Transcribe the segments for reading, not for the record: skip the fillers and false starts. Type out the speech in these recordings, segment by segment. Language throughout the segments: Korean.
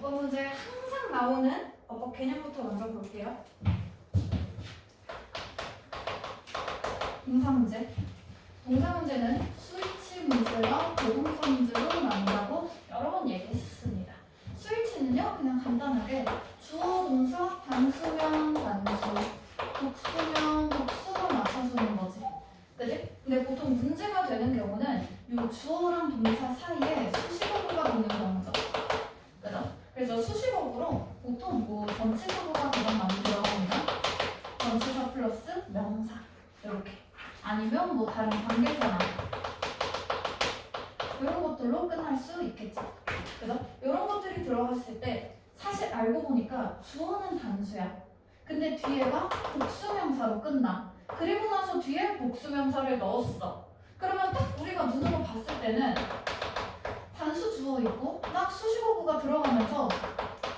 어법 문제에 항상 나오는 어법 개념부터 먼저 볼게요. 동사 문제. 동사 문제는 스위치 문제와 대동사 문제로 나눈다고 여러 번 얘기했었습니다. 스위치는요, 그냥 간단하게 주어, 동사, 단수명, 단수, 복수명, 복수로 맞춰주는 거지. 그지? 근데 보통 문제가 되는 경우는 이 주어랑 동사 사이에 수식어구가 붙는 경우죠. 그죠? 그래서 수식어구로 보통 뭐 전치사구가 가장 많이 들어갑니다. 전치사 플러스 명사 이렇게. 아니면 뭐 다른 관계사나 이런 것들로 끝날 수 있겠죠. 그죠? 이런 것들이 들어갔을 때 사실 알고 보니까 주어는 단수야. 근데 뒤에가 복수명사로 끝나. 그리고 나서 뒤에 복수명사를 넣었어. 그러면 딱 우리가 눈으로 봤을 때는 단수 주어 있고 딱 수식어구가 들어가면서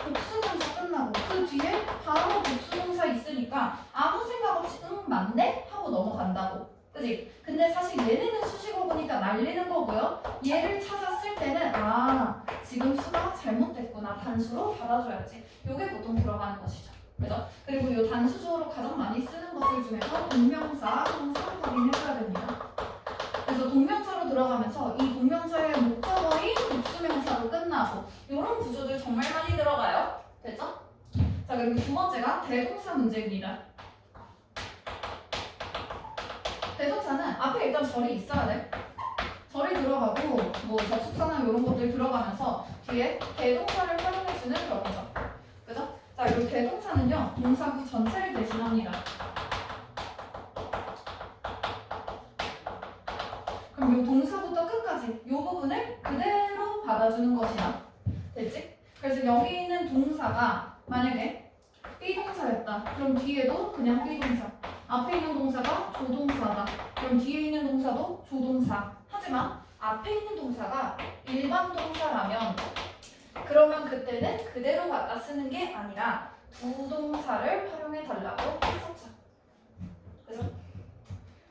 복수명사 끝나고 그 뒤에 바로 복수명사 있으니까 아무 생각 없이 맞네? 하고 넘어간다고. 그치? 근데 사실 얘네는 수식어구니까 날리는 거고요. 얘를 찾았을 때는 아, 지금 수가 잘못됐구나. 단수로 받아줘야지. 요게 보통 들어가는 것이죠. 그죠? 그리고 이 단수 주어로 가장 많이 쓰는 것들 중에서 동명사 항상 확인해줘야 됩니다. 그래서 동명사로 들어가면서 이 동명사의 목적어인 복수명사로 끝나고 이런 구조들 정말 많이 들어가요. 됐죠? 자, 그리고 두 번째가 대동사 문제입니다. 대동사는 앞에 일단 절이 있어야 돼. 절이 들어가고 뭐 접속사나 이런 것들 들어가면서 뒤에 대동사를 활용해주는 경우죠. 그죠? 자, 이 대동사는요, 동사구 전체를 대신합니다. 그럼 이 동사부터 끝까지 이 부분을 그대로 받아주는 것이야. 됐지? 그래서 여기 있는 동사가 만약에 B동사였다. 그럼 뒤에도 그냥 B동사. 앞에 있는 동사가 조동사다. 그럼 뒤에 있는 동사도 조동사. 하지만 앞에 있는 동사가 일반 동사라면 그러면 그때는 그대로 갖다 쓰는 게 아니라 부동사를 활용해 달라고 했었죠. 그죠?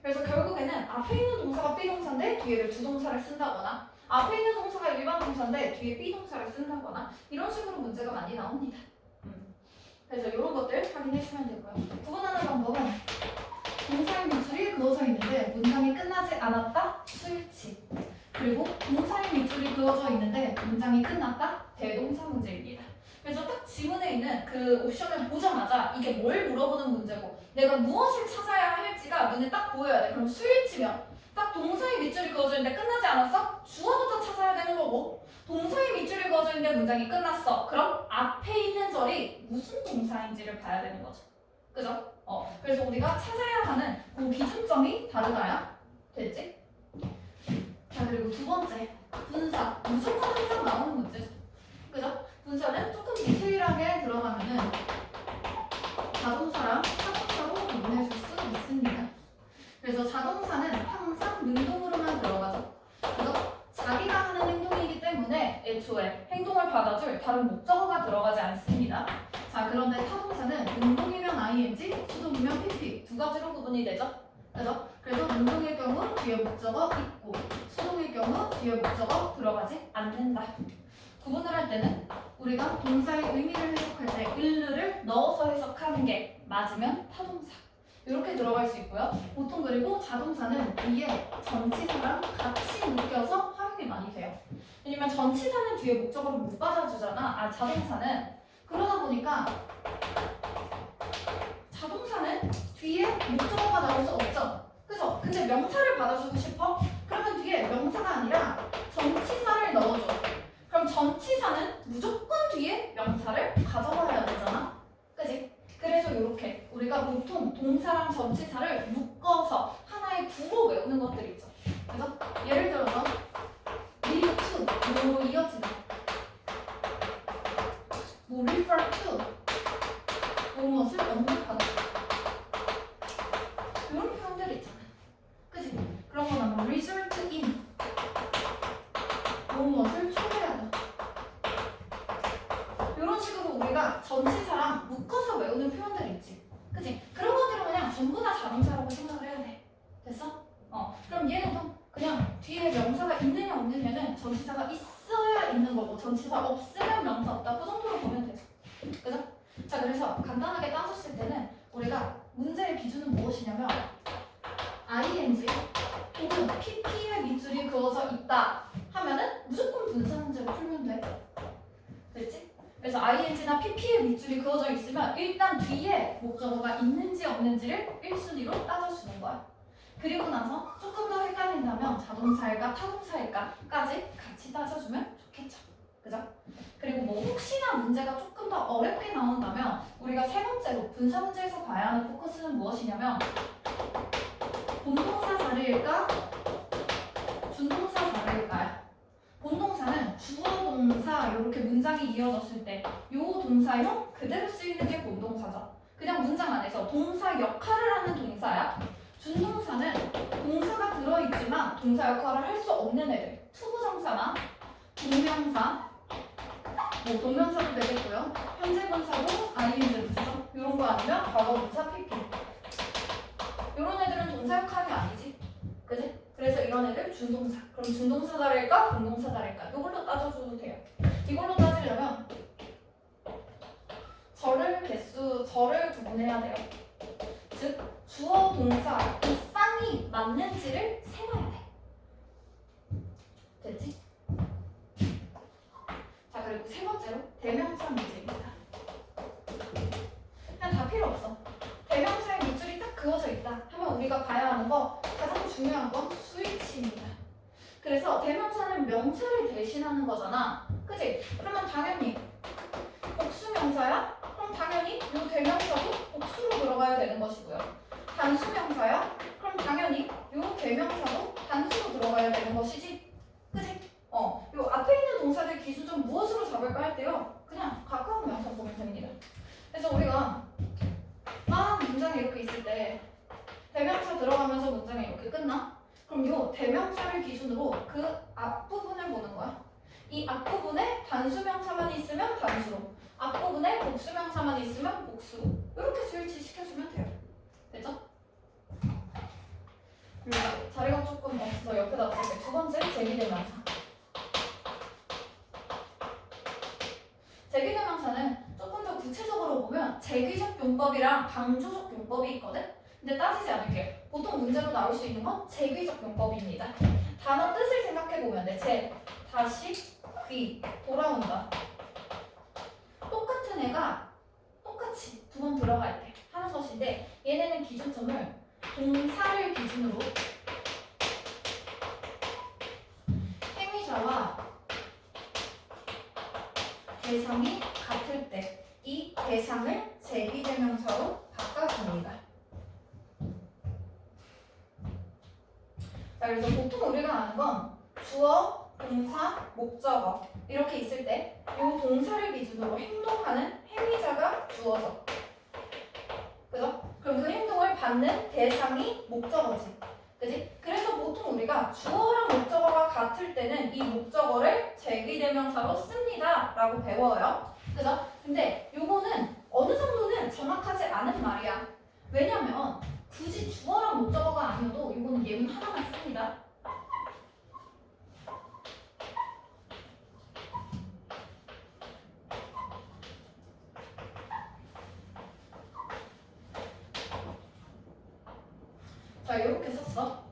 그래서 결국에는 앞에 있는 동사가 B동사인데 뒤에를 부동사를 쓴다거나 앞에 있는 동사가 일반 동사인데 뒤에 B동사를 쓴다거나 이런 식으로 문제가 많이 나옵니다. 그래서 이런 것들 확인해주면 되고요. 구분하는 방법은 동사의 밑줄이 그어져 있는데 문장이 끝나지 않았다? 스위치. 그리고 동사의 밑줄이 그어져 있는데 문장이 끝났다? 대동사 문제입니다. 그래서 딱 지문에 있는 그 옵션을 보자마자 이게 뭘 물어보는 문제고 내가 무엇을 찾아야 할지가 눈에 딱 보여야 돼. 그럼 스위치면 딱 동사의 밑줄이 그어져 있는데 끝나지 않았어? 주어부터 찾아야 되는 거고 동사의 밑줄이 그어져 있는데 문장이 끝났어. 그럼 앞에 있는 절이 무슨 동사인지를 봐야 되는 거죠. 그죠? 그래서 우리가 찾아야 하는 그 기준점이 다르다야. 됐지? 자, 그리고 두 번째, 분사. 무조건 항상 나오는 문제죠. 그죠? 분사는 조금 디테일하게 들어가면은 자동사랑 타동사로 구분해줄 수 있습니다. 그래서 자동사는 항상 능동으로만 들어가죠. 그죠? 자기가 하는 행동이기 때문에 애초에 행동을 받아줄 다른 목적어가 들어가지 않습니다. 자, 그런데 타동사는 능동이면 ing, 수동이면 pp 두 가지로 구분이 되죠. 그죠? 그래서 능동의 경우 뒤에 목적어 있고 수동의 경우 뒤에 목적어 들어가지 않는다. 구분을 할 때는 우리가 동사의 의미를 해석할 때 을를 넣어서 해석하는 게 맞으면 타동사 이렇게 들어갈 수 있고요. 보통 그리고 자동사는 뒤에 전치사랑 같이 묶여서 활용이 많이 돼요. 왜냐면 전치사는 뒤에 목적어를 못 받아주잖아. 자동사는. 그러다 보니까 자동사는 뒤에 목적어가 나올 수 없죠. 그죠? 근데 명사를 받아주고 싶어? 그러면 뒤에 명사가 아니라 전치사를 넣어줘. 그럼 전치사는 무조건 뒤에 명사를 가져와야 되잖아. 그지? 그래서 이렇게 우리가 보통 동사랑 전치사를 묶어서 하나의 구로 외우는 것들이 있죠. 그죠? 예를 들어서 lead to, 로 이어지는 뭐 refer to, 무엇을 언급하다 이런 표현들이 있잖아. 그지? 그런 거나 뭐 result in, 무엇을 초래하다 이런 식으로 우리가 전치사랑 묶어서 외우는 표현들이 있지. 그치? 그런 것들은 그냥 전부 다 자동사라고 생각을 해야 돼. 됐어? 그럼 얘는 그냥 뒤에 명사가 있느냐 없느냐는 전치사가 있어야 있는 거고 전치사 없으면 명사 없다. 그 정도로 그래서 ing나 pp의 밑줄이 그어져 있으면 일단 뒤에 목적어가 있는지 없는지를 1순위로 따져주는 거야. 그리고 나서 조금 더 헷갈린다면 자동차일까 타동차일까까지 같이 따져주면 좋겠죠. 그죠? 그리고 뭐 혹시나 문제가 조금 더 어렵게 나온다면 우리가 세 번째로 분사 문제에서 봐야 하는 포커스는 무엇이냐면 본동사 자리일까 준동사 자리일까요? 본동사는 주어 동사 이렇게 문장이 이어졌을 때 이 동사형 그대로 쓰이는 게 본동사죠. 그냥 문장 안에서 동사 역할을 하는 동사야. 준동사는 동사가 들어있지만 동사 역할을 할 수 없는 애들, 투부정사나 동명사, 뭐 동명사도 되겠고요. 현재 분사도 ing를 쓰죠. 이런 거 아니면 과거분사 pp. 이런 애들은 동사 역할이 아니지, 그지? 그래서 이런 애들 준동사. 그럼 준동사 자리일까 본동사 자리일까? 이걸로 따져줘도 돼요. 이걸로 따지려면 절을 구분해야 돼요. 즉 주어 동사 이 쌍이 맞는지를 세봐야 돼. 됐지? 자, 그리고 세 번째로 대명사 문제입니다. 그냥 다 필요 없어. 대명사의 밑줄이 딱 그어져 있다 하면 우리가 봐야 하는 거 가장 중요한 건 스위치입니다. 그래서 대명사는 명사를 대신하는 거잖아. 그치? 그러면 당연히 복수명사야? 그럼 당연히 이 대명사도 복수로 들어가야 되는 것이고요. 단수명사야? 그럼 당연히 이 대명사도 단수로 들어가야 되는 것이지. 그치? 요 앞에 있는 동사들 기준점 무엇으로 잡을까 할 때요. 그냥 가까운 명사 보면 됩니다. 그래서 우리가 막 문장이 이렇게 있을 때 대명사 들어가면서 문장이 이렇게 끝나? 그럼 요 대명사를 기준으로 그 앞부분을 보는 거야. 이 앞부분에 단수명사만 있으면 단수로, 앞부분에 복수명사만 있으면 복수로 이렇게 스위치 시켜주면 돼요. 됐죠? 그리고 자리가 조금 없어서 옆에다 쓸게. 두 번째, 제기대명사. 제기대명사는 조금 더 구체적으로 보면 제기적 용법이랑 방조적 용법이 있거든? 근데 따지지 않을게요. 보통 문제로 나올 수 있는 건 제기적 용법입니다. 단어 뜻을 생각해보면 돼. 다시, 귀, 돌아온다. 똑같은 애가 똑같이 두 번 들어갈 때 하는 것인데 얘네는 기준점을 동사를 기준으로 행위자와 대상이 같을 때 이 대상을 제기대명사로 바꿔줍니다. 자, 그래서 보통 우리가 아는 건 주어, 동사, 목적어 이렇게 있을 때 이 동사를 기준으로 행동하는 행위자가 주어져. 그죠? 그럼 그 행동을 받는 대상이 목적어지. 그지? 그래서 보통 우리가 주어랑 목적어가 같을 때는 이 목적어를 제기대명사로 씁니다 라고 배워요. 그죠? 근데 요거는 어느 정도는 정확하지 않은 말이야. 왜냐면 굳이 주어랑 목적어가 아니어도 요거는 예문 하나만 씁니다. 자, 이렇게 썼어.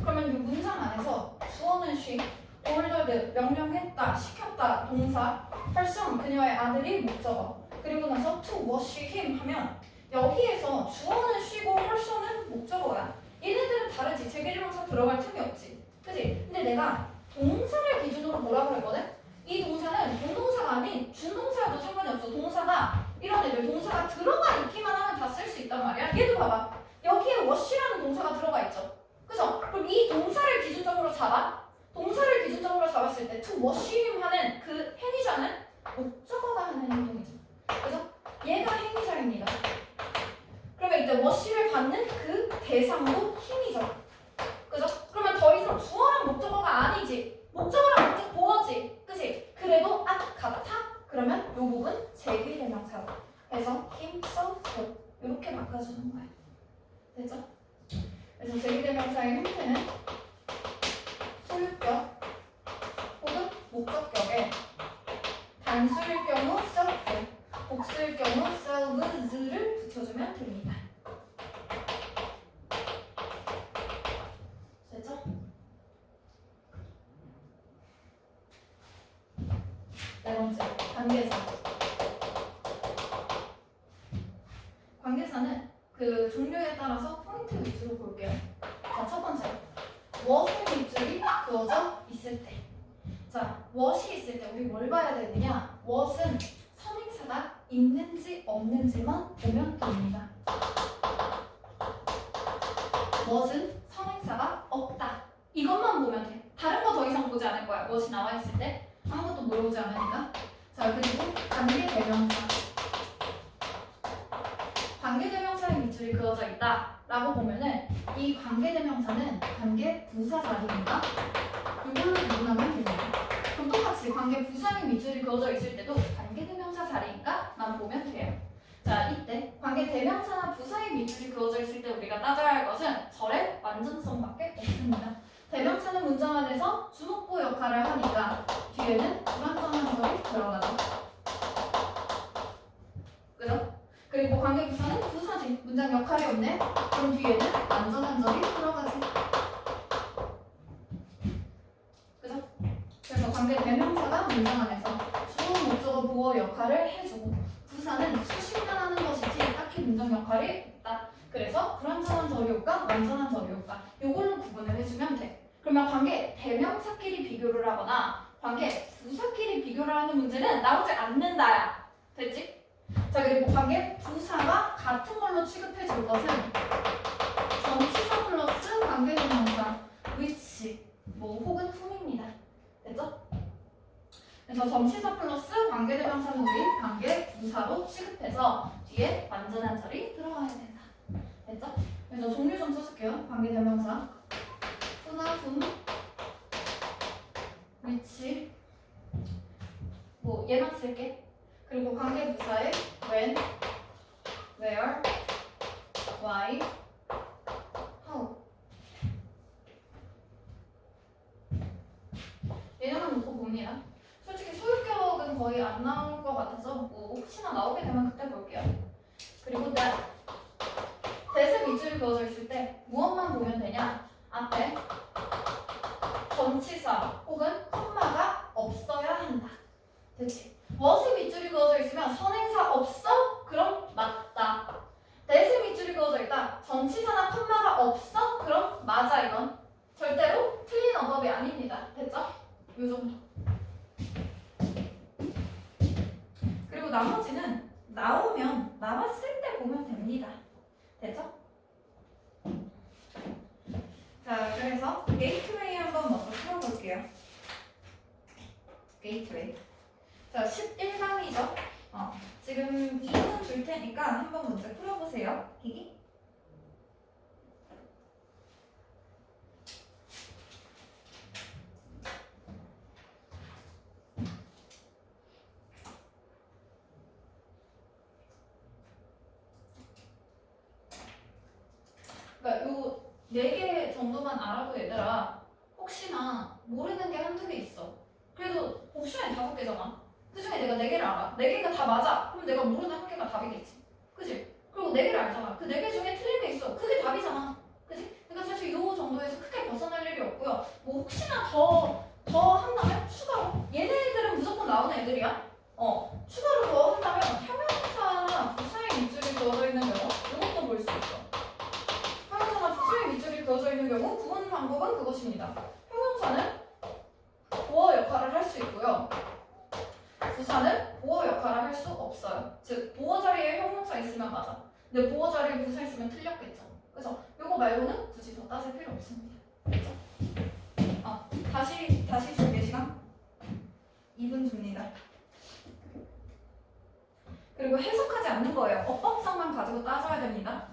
그러면 이 문장 안에서 주어는 she, ordered, 명령했다, 시켰다, 동사, person, 그녀의 아들이 목적어. 그리고 나서 to wash him 하면 여기에서 주어는 she고 person은 목적어야. 얘네들은 다르지. 제기대명사 들어갈 틈이 없지. 그치? 근데 내가 동사를 기준으로 뭐라고 했거든? 이 동사는 동동사가 아닌 준동사여도 상관이 없어. 동사가 이런 애들 동사가 들어가 있기만 하면 다 쓸 수 있단 말이야. 얘도 봐봐. 여기에 wash라는 동사가 들어가 있죠. 그죠? 그럼 이 동사를 기준점으로 잡아. 동사를 기준점으로 잡았을 때 to wash him 하는 그 행위자는 목적어가 하는 행동이죠. 그죠? 얘가 행위자입니다. 그러면 이때 wash를 받는 그 대상도 힘이죠. 그죠? 그러면 더 이상 주어랑 목적어가 아니지. 목적어랑 목적보어지. 그치? 그래도 같아? 그러면 이 부분 제기대명사로 해서 himself 이렇게 바꿔주는 거예요. 됐죠? 그래서 제기대명사의 형태는 소유격 혹은 목적격에 단수일 경우 self, 복수일 경우 selves를 붙여주면 됩니다. 됐죠? 네 번째, 관계사. 따라서 포인트 위주로 볼게요. 자, 첫 번째. what의 밑줄이 그어져 있을 때. 자, what이 있을 때 우리 뭘 봐야 되느냐? what은 선행사가 있는지 없는지만 보면 됩니다. what은 선행사가 없다. 이것만 보면 돼. 다른 거 더 이상 보지 않을 거야. what이 나와 있을 때 아무것도 물어보지 않으니까. 자, 그리고 관계대명사. 관계대명사의 밑줄이 그어져 있다 라고 보면은 이 관계대명사는 관계부사 자리입니다. 이걸로 구분하면 됩니다. 그럼 똑같이 관계부사의 밑줄이 그어져 있을 때도 관계대명사 자리니까 만 보면 돼요. 자, 이때 관계대명사나 부사의 밑줄이 그어져 있을 때 우리가 따져야 할 것은 절의 완전성밖에 없습니다. 대명사는 문장 안에서 주목부 역할을 하니까 뒤에는 불완전한 절이 들어가죠. 그죠? 그리고 관계부사는 부사지. 문장 역할이 없네. 그럼 뒤에는 완전한 절이 들어가지. 그죠? 그래서 관계대명사가 문장 안에서 주어, 목적어, 보어 역할을 해주고 부사는 수식만 하는 것이지 딱히 문장 역할이 없다. 그래서 불완전한 절이올까? 완전한 절이올까? 이걸로 구분을 해주면 돼. 그러면 관계 대명사끼리 비교를 하거나 관계 부사끼리 비교를 하는 문제는 나오지 않는다야. 됐지? 자, 그리고 관계 부사가 같은 걸로 취급해 줄 것은 전치사 플러스 관계 대명사 which 뭐 혹은 whom입니다. 됐죠? 그래서 전치사 플러스 관계 대명사는 우리 관계 부사로 취급해서 뒤에 완전한 절이 들어가야 된다. 됐죠? 그래서 종류 좀 써줄게요. 관계 대명사 who나 whom, which 뭐 얘만 쓸게. 그리고 관계 부사에 when, where, why, how 얘네만 놓고 봅니다. 솔직히 소유격은 거의 안 나올 것 같아서 뭐 혹시나 나오게 되면 그때 볼게요. 그리고 that의 밑줄이 그어져 있을 때 무엇만 보면 되냐? 앞에 전치사 혹은 콤마가 없어야 한다. 됐지? what의 밑줄이 그어져 있으면 선행사 없어? 그럼 맞다. that의 밑줄이 그어져 있다. 전치사나 콤마가 없어? 그럼 맞아. 이건 절대로 틀린 어법이 아닙니다. 됐죠? 요 정도. 그리고 나머지는 나왔을 때 보면 됩니다. 됐죠? 자, 그래서 게이트웨이 한번 먼저 풀어볼게요. 게이트웨이. 자, 11강이죠. 지금 2분 줄 테니까 한번 문제 풀어보세요. 기기. 그러니까 요 4개 정도만 알아도 얘들아 혹시나 모르는 게 한두 개 있어. 그래도 옵션이 5개잖아. 그 중에 내가 4개를 알아. 4개가 다 맞아. 그럼 내가 모르는 한 개가 답이겠지. 그지? 그리고 4개를 알잖아. 그 4개 중에 틀린 게 있어. 그게 답이잖아. 그지? 그러니까 사실 요 정도에서 크게 벗어날 일이 없고요. 뭐 혹시나 더 한다면 추가로. 얘네들은 무조건 나오는 애들이야. 추가로 더 한다면 형용사나 부사의 밑줄이 그어져 있는 경우 이것도 볼 수 있어. 형용사나 부사의 밑줄이 그어져 있는 경우 구분 방법은 그것입니다. 형용사는 보어 역할을 할 수 있고요. 부사는 보어 역할을 할 수 없어요. 즉 보어 자리에 형용사 있으면 맞아. 근데 보어 자리에 부사 있으면 틀렸겠죠. 그래서 요거 말고는 굳이 더 따질 필요 없습니다. 그렇죠? 다시 줄게 시간. 2분 줍니다. 그리고 해석하지 않는 거예요. 어법상만 가지고 따져야 됩니다.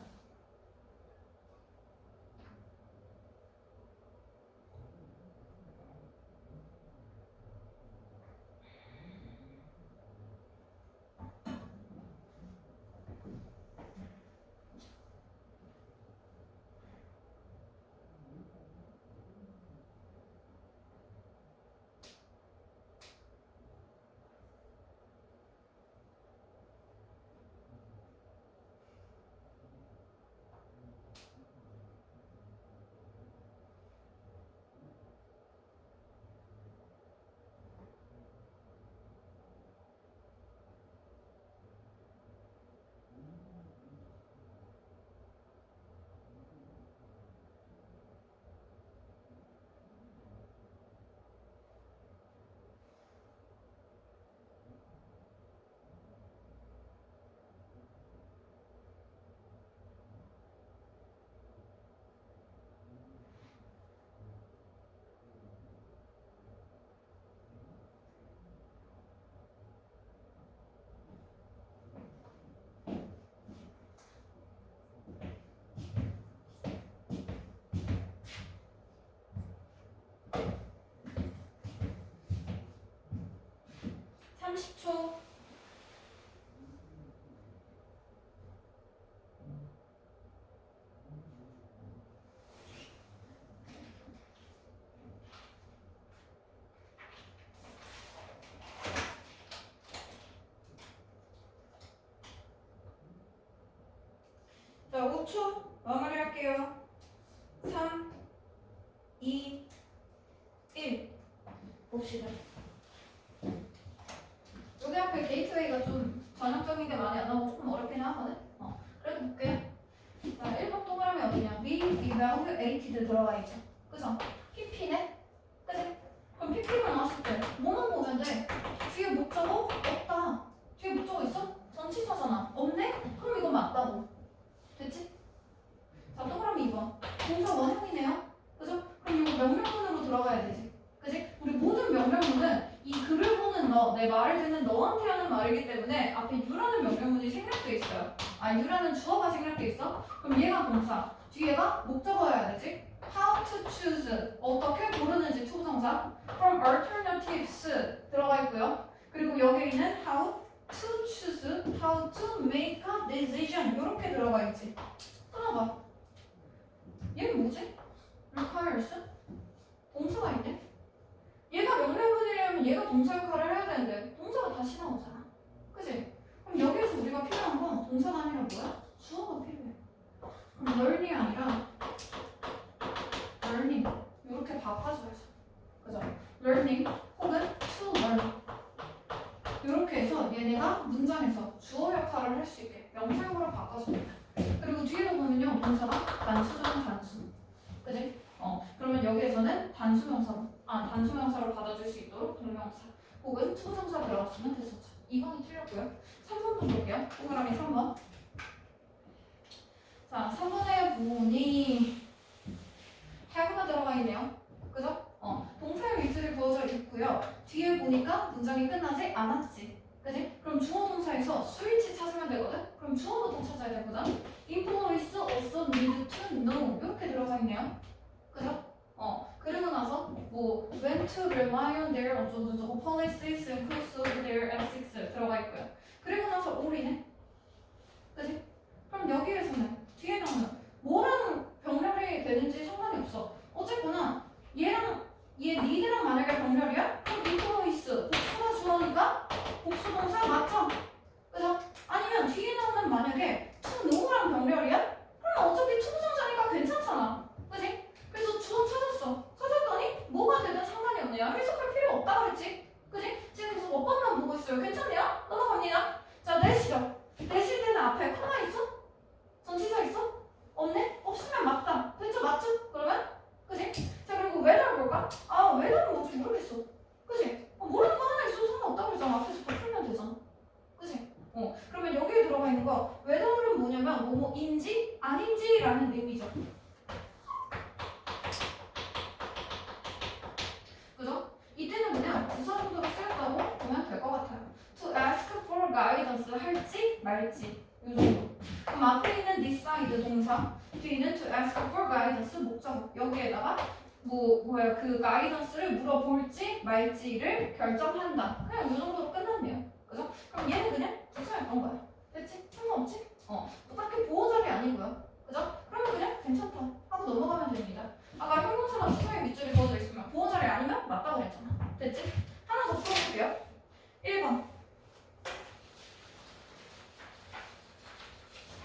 30초. 자, 5초 마무리할게요. 3, 2, 1. 봅시다. 여기 앞에 게이트웨이가 좀 전형적인 게 많이 안 나오고 조금 어렵긴 하거든. 그래도 볼게요. 자, 1번 동그라미 어디냐? be evaluated 들어가 있죠. 그죠? PP네? 그지? 그럼 PP만 나왔을 때 뭐만 보면 돼? 뒤에 목적어? 없다. 뒤에 목적어 있어? 전치사잖아. 없네? 그럼 이건 맞다고. 됐지? 자, 동그라미 2번. 동사 원형이네요. 그죠? 그럼 이거 명령문으로 들어가야 되지. 그지? 우리 모든 명령문은 이 글을 보는 너, 내 말을 듣는 너한테 하는 말이기 때문에 앞에 you라는 명령문이 생략돼 있어요. 아, you라는 주어가 생략돼 있어? 그럼 얘가 동사, 뒤에가 목적어여야 되지? How to choose. 어떻게 고르는지 투부정사. From alternatives 들어가 있고요. 그리고 여기 있는 how to choose, how to make a decision 이렇게 들어가 있지. 끊어봐. 얘는 뭐지? requires? 동사가 있네? 얘가 명령문이라면 얘가 동사 역할을 해야 되는데 동사가 다시 나오잖아. 그치? 그럼 여기에서 우리가 필요한 건 동사가 아니라 뭐야? 주어가 필요해. 그럼 learn이 아니라 learning 이렇게 바꿔줘야죠. 그죠? learning 혹은 to learn 이렇게 해서 얘네가 문장에서 주어 역할을 할 수 있게 명사형으로 바꿔줍니다. 그리고 뒤에도 보면요 동사가 단수잖아 단수. 그지? 그러면 여기에서는 단수명사로 받아줄 수 있도록 동명사 혹은 투부정사 들어갔으면 됐었죠. 2번이 틀렸고요. 3번도 볼게요. 동그라미 3번. 자, 3번에 보니 have가 들어가 있네요. 그죠? 동사의 위치를 부어져 있고요. 뒤에 보니까 문장이 끝나지 않았지. 그지? 그럼 주어 동사에서 스위치 찾으면 되거든? 그럼 주어부터 찾아야 되거든? influence also need to know 이렇게 들어가 있네요. 그죠? 그리고 나서 뭐 when to rely on their 어쩌고저쩌고 policies inclusive their ethics 들어가 있고요. 그리고 나서 올이네. 그지? 그럼 여기에서는 뒤에 나오는 뭐랑 병렬이 되는지 상관이 없어. 어쨌거나 얘랑 얘 니드랑 만약에 병렬이야? 그럼 influence 복수가 주어니까 복수동사 맞죠? 그죠? 아니면 뒤에 나오는 만약에 to know랑 병렬이야? 그럼 어차피 투부정사니까 괜찮잖아. 그지? 그래서 주어 찾았더니 뭐가 되든 상관이 없네요. 해석할 필요 없다 그랬지? 그지? 지금 계속 몇 번만 보고 있어요. 괜찮네요? 넘어갑니다. 자, 내시죠. 내실 때는 앞에 컴마 있어? 전치사 있어? 없네? 없으면 맞다. 됐죠? 맞죠? 그러면? 그지? 자, 그리고 whether 볼까? 아, whether는 뭔지 모르겠어. 그지? 모르는 거 하나 있어도 상관없다고 그러잖아. 앞에서 더 풀면 되잖아. 그지? 그러면 여기에 들어가 있는 거 whether는 뭐냐면 뭐뭐인지 아닌지라는 의미죠. 그죠? 이때는 그냥 부사 정도로 쓰였다고 보면 될 것 같아요. To ask for guidance 할지 말지 이 정도. 그럼 앞에 있는 decide 동사, 뒤에는 to ask for guidance 목적. 여기에다가 그 guidance를 물어볼지 말지를 결정한다. 그냥 이 정도로 끝났네요. 그죠? 그럼 얘는 그냥 부사였던 거야. 됐지? 상관없지? 딱히 보호자리 아니고요. 그죠? 그러면 그냥 괜찮다 하고 넘어가면 됩니다. 아까 형용사나 부사의 밑줄이 그어져 있으면 보호자리 아니면 맞다고 그랬잖아. 됐지? 하나 더 풀어볼게요. 1번.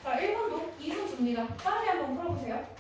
자, 1번도 2분 줍니다. 빠르게 한번 풀어보세요.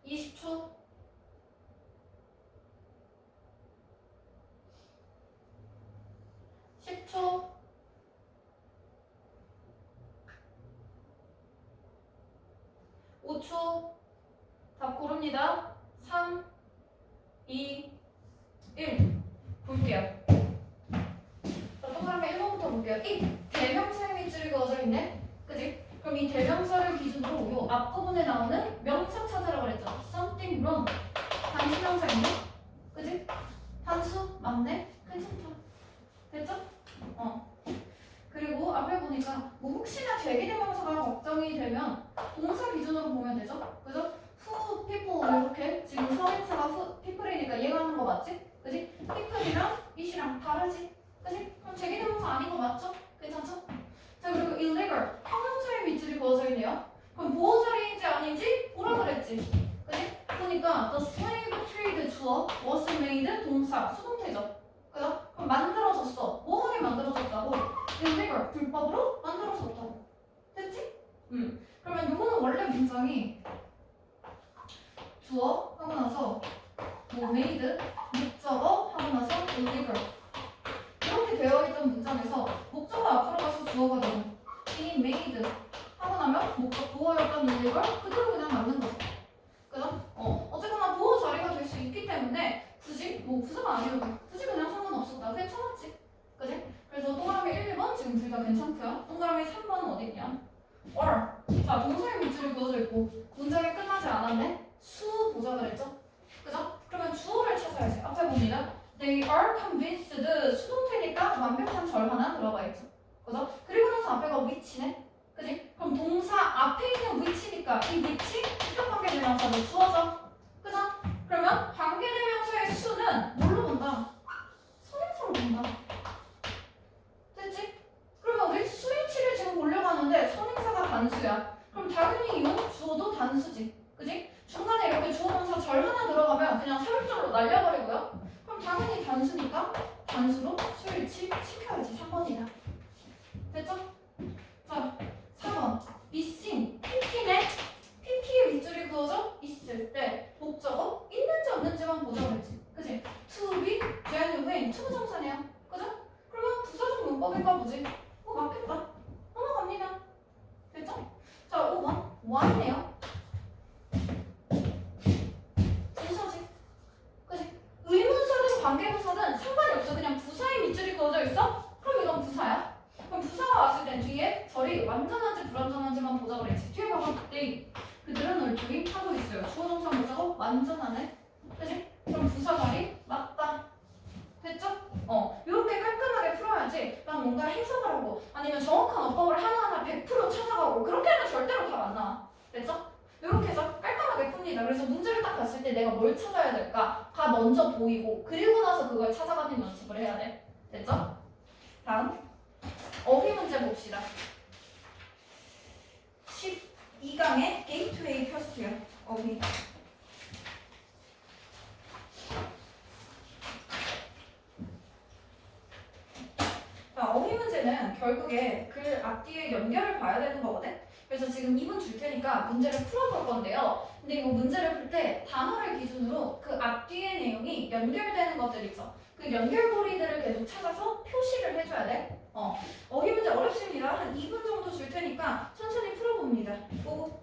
20초. 10초. 5초. 답 고릅니다. 3, 2, 1. 볼게요. 자, 동그라미 1번부터 볼게요. 이 대명사의 밑줄이 그어져 있네. 그지? 그럼 이 대명사를 기준으로 요 앞부분에 나오는 명사 찾으라고 그랬죠. Something wrong. 단수명사인데? 그지? 단수? 맞네? 괜찮다. 됐죠? 그리고 앞에 보니까 뭐 혹시나 제기대명사가 걱정이 되면 동사 기준으로 보면 되죠? 그죠? who, people 이렇게 지금 서인사가 people이니까 이해가는 거 맞지? 그지? people이랑 it이랑 다르지? 그지? 그럼 제기대명사 아닌 거 맞죠? 괜찮죠? 자 그리고 illegal 형용사의 밑줄이 그어져 있네요. 그럼 보호자리인지 아닌지 보라 그랬지? 그지? 보니까 the slave trade 주어 was made 동사 수동태죠. 그죠? 그럼 만들어졌어. 뭐 하게 만들어졌다고? illegal 불법으로 만들어졌다고. 됐지? 그러면 요거는 원래 문장이 주어 하고 나서 뭐 made 목적어 하고 나서 illegal 이렇게 되어 있던 문장에서 목적어 앞으로 가서 주어가 되고 이 made 하고 나면 목적 보호였던 illegal 그대로 그냥 맞는 거죠. 그죠? 어쨌거나 보호 자리가 될 수 있기 때문에 굳이 뭐 부사가 아니어도 굳이 그냥 상관없었다. 괜찮았지? 그지? 그래서 동그라미 1, 2번 지금 둘 다 괜찮고요. 동그라미 3번은 어딨냐? or. 자, 동사의 밑줄이 그어져 있고 문장이 끝나지 않았네? 수 보자 그랬죠? 그죠? 그러면 주어를 찾아야지. 앞에 봅니다. They are convinced. 수동태니까 완벽한 절 하나 들어가 있죠. 그죠? 그리고 나서 앞에가 which네? 그지? 그럼 동사 앞에 있는 which니까 이 which 직접관계대명사로 주어져. 그죠? 그러면 관계대명사의 수는 뭘로 본다? 선행사로 본다. 됐지? 그러면 우리 수위치를 지금 보려고 하는데 선행사가 단수야. 그럼 당연히 이 주어도 단수지. 그지? 중간에 이렇게 주어 동사 절 하나 들어가면 그냥 사용절로 날려버리고요. 그럼 당연히 단수니까 단수로 수일치 시켜야지. 3번이다. 됐죠? 자, 4번. missing. PP네? PP의 밑줄이 그어져 있을 때 목적어 있는지 없는지만 보자 그랬지. 그지? to be genuine. 투부정사네요. 그죠? 그러면 부사적 문법인가 보지. 맞겠다. 넘어갑니다. 됐죠? 자, 5번. why네요. 부사지. 그지? 의문사든 관계부사든 상관이 없어. 그냥 부사의 밑줄이 그어져 있어? 그럼 이건 부사야. 그럼 부사가 왔을 땐 뒤에 절이 완전한지 불완전한지만 보자 그랬지. 뒤에 봐봐. they. 그들은 얼추이 하고 있어요. 주어 동사 목적어 완전하네. 그지? 그럼 부사 자리 맞다. 됐죠? 이렇게 깔끔하게 풀어야지. 난 뭔가 해석을 하고 아니면 정확한 어법을 하나하나 100% 찾아가고 그렇게 하면 절대로 답 안 나와. 됐죠? 이렇게 해서 깔끔하게 풉니다. 그래서 문제를 딱 봤을 때 내가 뭘 찾아야 될까? 다 먼저 보이고 그리고 나서 그걸 찾아가는 연습을 해야 돼. 됐죠? 다음 어휘 문제 봅시다. 12강의 게이트웨이 펴주세요. 어휘. 자, 어휘 문제는 결국에 글 앞뒤의 연결을 봐야 되는 거거든. 그래서 지금 2분 줄 테니까 문제를 풀어볼 건데요. 근데 이거 문제를 풀 때 단어를 기준으로 그 앞뒤의 내용이 연결되는 것들 있죠. 그 연결고리들을 계속 찾아서 표시를 해줘야 돼. 어휘 문제 어렵습니다. 한 2분 정도 줄 테니까 천천히 풀어봅니다. 보고.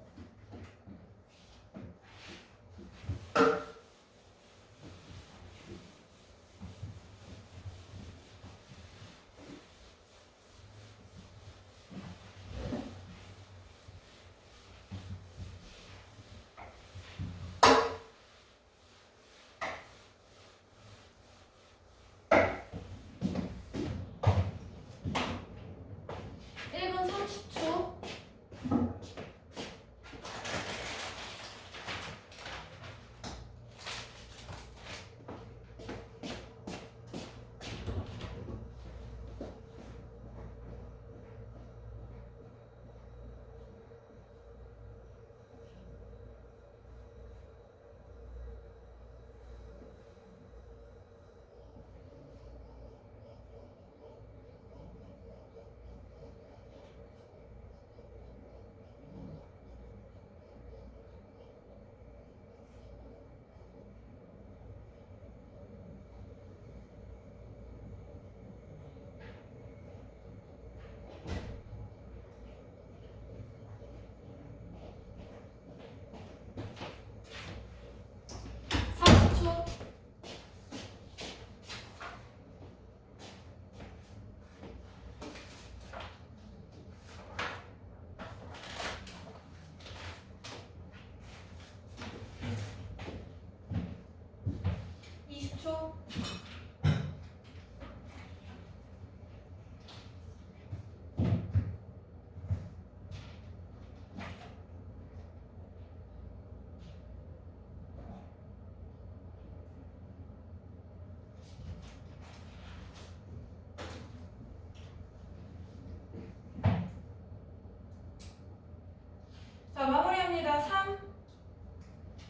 자, 마무리합니다. 3,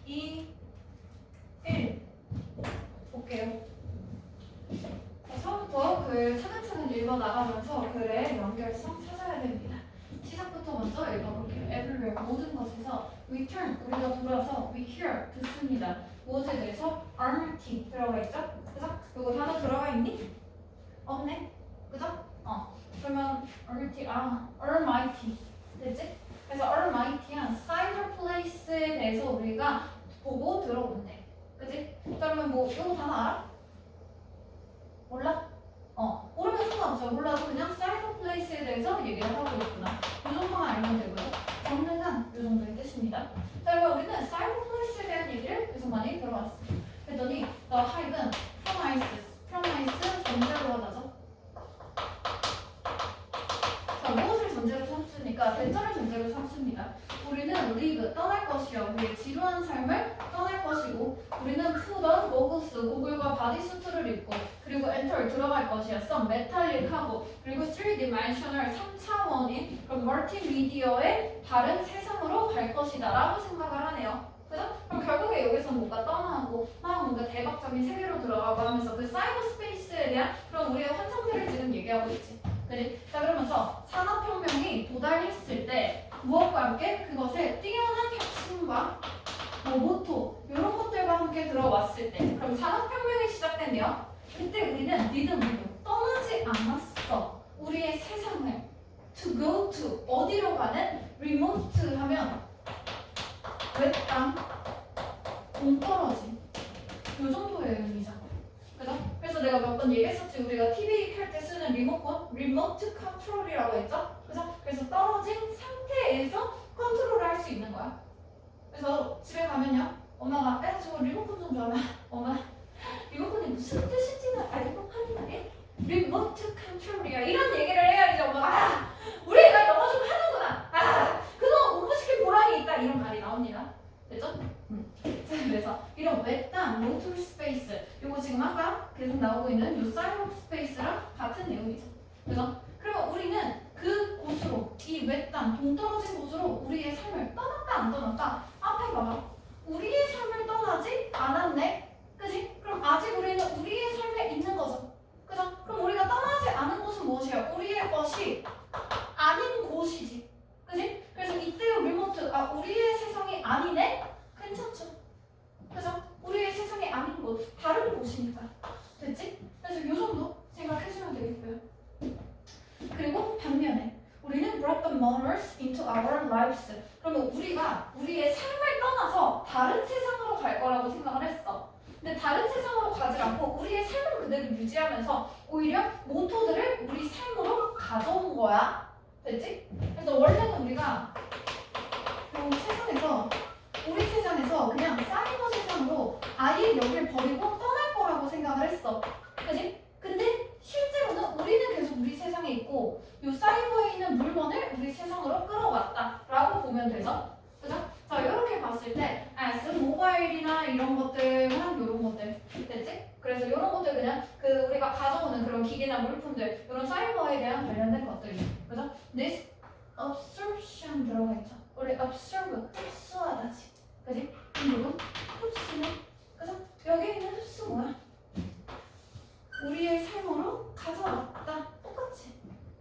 2, 1. 볼게요. 자, 처음부터 글 차근차근 읽어 나가면서 글의 연결성 찾아야 됩니다. 시작부터 먼저 읽어볼게요. Everywhere, 모든 것에서 return, 우리가 돌아서 we hear, 듣습니다. 무엇에 대해서? almighty 들어가 있죠? 그죠? 이거 단어 들어가 있니? 없네? 그죠? 그러면 almighty 되지? 그래서 almighty한 cyber place에 대해서 우리가 보고 들어본대. 그지? 그러면 뭐 이거 단어 알아? 몰라? 모르면 상관없어요. 몰라도 그냥 cyber place에 대해서 얘기를 하고 있구나. 이 정도만 알면 되고요. 정리는 이 정도의 뜻입니다. 자, 그러면 우리는 cyber place에 대한 얘기를 계속 많이 들어봤어. 그랬더니 the hive은 promise 전제로 하다죠. 자, 무엇을 전제로 삼습니까? 대절을 전제로 삼습니다. 우리는 live, 떠날 것이요. 우리의 지루한 삶을 떠날 것이고, 우리는 put on goggles, 고글과 바디수트를 입고, 그리고 enter, 들어갈 것이야. some, 메탈릭하고, 그리고 3dimensional, 3차원인 그럼 멀티미디어의 다른 세상으로 갈 것이다 라고 생각을 하네요. 그죠? 그럼 결국에 여기서 뭔가 떠나고 막 뭔가 대박적인 세계로 들어가고 하면서 그 사이버 스페이스에 대한 그런 우리의 환상들을 지금 얘기하고 있지. 그래? 자, 그러면서 산업혁명이 도달했을 때 무엇과 함께 그것에 뛰어난 혁신과 모토 이런 것들과 함께 들어왔을 때 그럼 산업혁명이 시작됐네요. 그때 우리는 didn't 떠나지 않았어. 우리의 세상을 to go to 어디로 가는 remote 하면 외딴 동떨어진 이 정도의 의미죠. 그죠? 그래서 내가 몇 번 얘기했었지. 우리가 TV 켤 때 쓰는 리모컨, 리모트 컨트롤이라고 했죠? 그죠? 그래서 떨어진 상태에서 컨트롤을 할 수 있는 거야. 그래서 집에 가면요. 엄마가 야 저거 리모컨 좀 줘라. 엄마 리모컨이 무슨 뜻인지는 알고 하는 말이야? 리모트 컨트롤이야. 이런 얘기를 해야지 엄마가 우리가 영어 좀 하는구나. 그동안 공부시킨 보람이 있다. 이런 말이 나옵니다. 됐죠? 그래서 이런 외딴 모토 스페이스 이거 지금 아까 계속 나오고 있는 이 사이버 스페이스랑 같은 내용이죠. 그래서 그러면 우리는 그 곳으로 이 외딴 동떨어진 곳으로 우리의 삶을 떠났다 안 떠났다? 앞에 봐봐. 우리의 삶을 떠나지 않았네. 그지? 그럼 아직 우리는 우리의 삶에 있는 거죠. 그죠? 그럼 우리가 떠나지 않은 곳은 무엇이야? 우리의 것이 아닌 곳이지. 그지? 그래서 이때의 리모트 우리의 세상이 아니네? 괜찮죠? 그죠? 우리의 세상이 아닌 곳, 다른 곳이니까. 됐지? 그래서 이 정도 생각해주면 되겠고요. 그리고 반면에 우리는 brought the manners into our lives. 그러면 우리가 우리의 삶을 떠나서 다른 세상으로 갈 거라고 생각을 했어. 근데 다른 세상으로 가지 않고 우리의 삶을 그대로 유지하면서 오히려 모토들을 우리 삶으로 가져온 거야. 됐지? 그래서 원래는 우리가 우리 세상에서 그냥 사이버 세상으로 아예 여길 버리고 떠날 거라고 생각을 했어. 그지? 근데 실제로는 우리는 계속 우리 세상에 있고 이 사이버에 있는 물건을 우리 세상으로 끌어왔다 라고 보면 되죠. 그죠? 자, 이렇게 봤을 때 모바일이나 이런 것들만 이런 것들 됐지? 그래서 이런 것들 그냥 우리가 가져오는 그런 기계나 물품들 이런 사이버에 대한 관련된 것들. 그죠? This absorption 들어가 있죠. 우리 absorb 흡수하다지. 그지? 그리고 흡수는 그죠? 여기 있는 흡수 뭐야? 우리의 삶으로 가져왔다. 똑같이.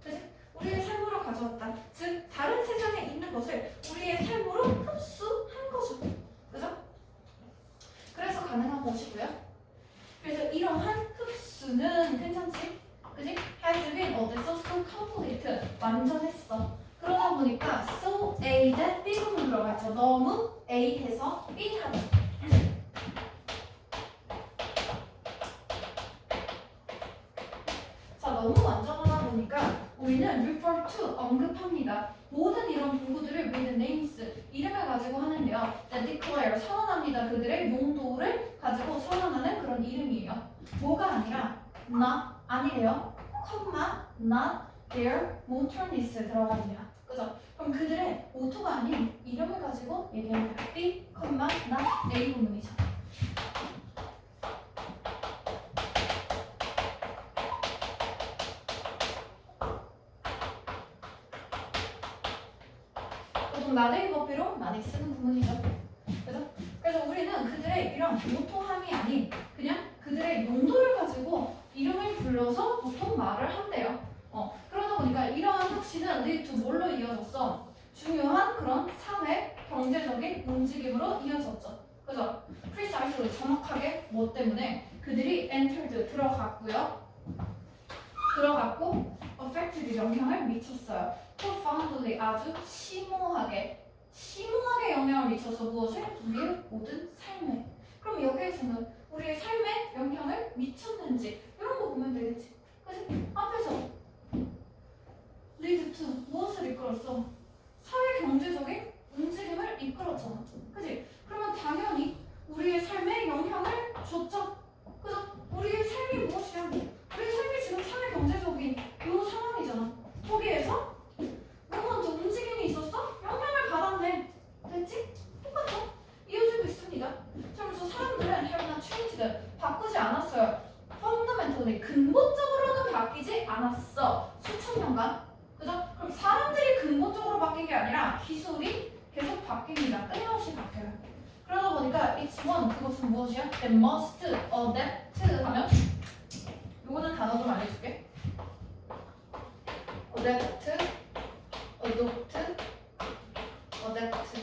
그지? 우리의 삶으로 가져왔다. 즉 다른 세상에 있는 것을 우리의 삶으로 흡수한 거죠. 그죠? 그래서 가능한 것이고요. 그래서 이러한 흡수는 괜찮지? 그지? has been 어디서 so complete 완전했어. 그러다 보니까 so A that B 부분 들어가죠. 너무 A 해서 B 하다. 자, 너무 완전하다 보니까 우리는 refer to 언급합니다. 모든 이런 도구들을 with names 이름을 가지고 하는데요. that declare 선언합니다. 그들의 용도를 가지고 선언하는 그런 이름이에요. 뭐가 아니라 not 아니래요. 컴마 not their motorness 들어갑니다. 그죠? 그럼 그들의 모토가 아닌 이름을 가지고 얘기합니다. B, not A 부분이죠. 보통 나대기 법비로 많이 쓰는 구문이죠. 그래서 우리는 그들의 이런 모토함이 아닌 그냥 그들의 용도를 가지고 이름을 불러서 보통 말을 한대요. 그러다 보니까 이러한 혁신은 lead to 뭘로 이어졌어? 중요한 그런 사회, 경제적인 움직임으로 이어졌죠. 그죠? precisely 정확하게 뭐 때문에 그들이 entered 들어갔고 affected 영향을 미쳤어요. profoundly 아주 심오하게 영향을 미쳐서 무엇을? 우리의 모든 삶에. 그럼 여기에서는 우리의 삶에 영향을 미쳤는지 이런 거 보면 되겠지. 그치? 앞에서 lead to 무엇을 이끌었어? 사회 경제적인 움직임을 이끌었잖아. 그치? 그러면 당연히 우리의 삶에 영향을 줬죠. 그죠? 우리의 삶이 무엇이야? 우리의 삶이 지금 사회 경제적인 이 상황이잖아. 거기에서 뭔가 움직임이 있었어? 영향을 받았네. 됐지? 똑같죠? 이어지고 있습니다. 그러면서 사람들은 have not changed. 바꾸지 않았어요. fundamentally 근본적으로는 바뀌지 않았어. 수천 년간. 그죠? 그럼 사람들이 근본적으로 바뀐 게 아니라 기술이 계속 바뀝니다. 끊임없이 바뀌어요. 그러다 보니까 it's one 그것은 무엇이야? They must adapt 하면 요거는 단어 좀 알려줄게. adapt, adopt, adapt.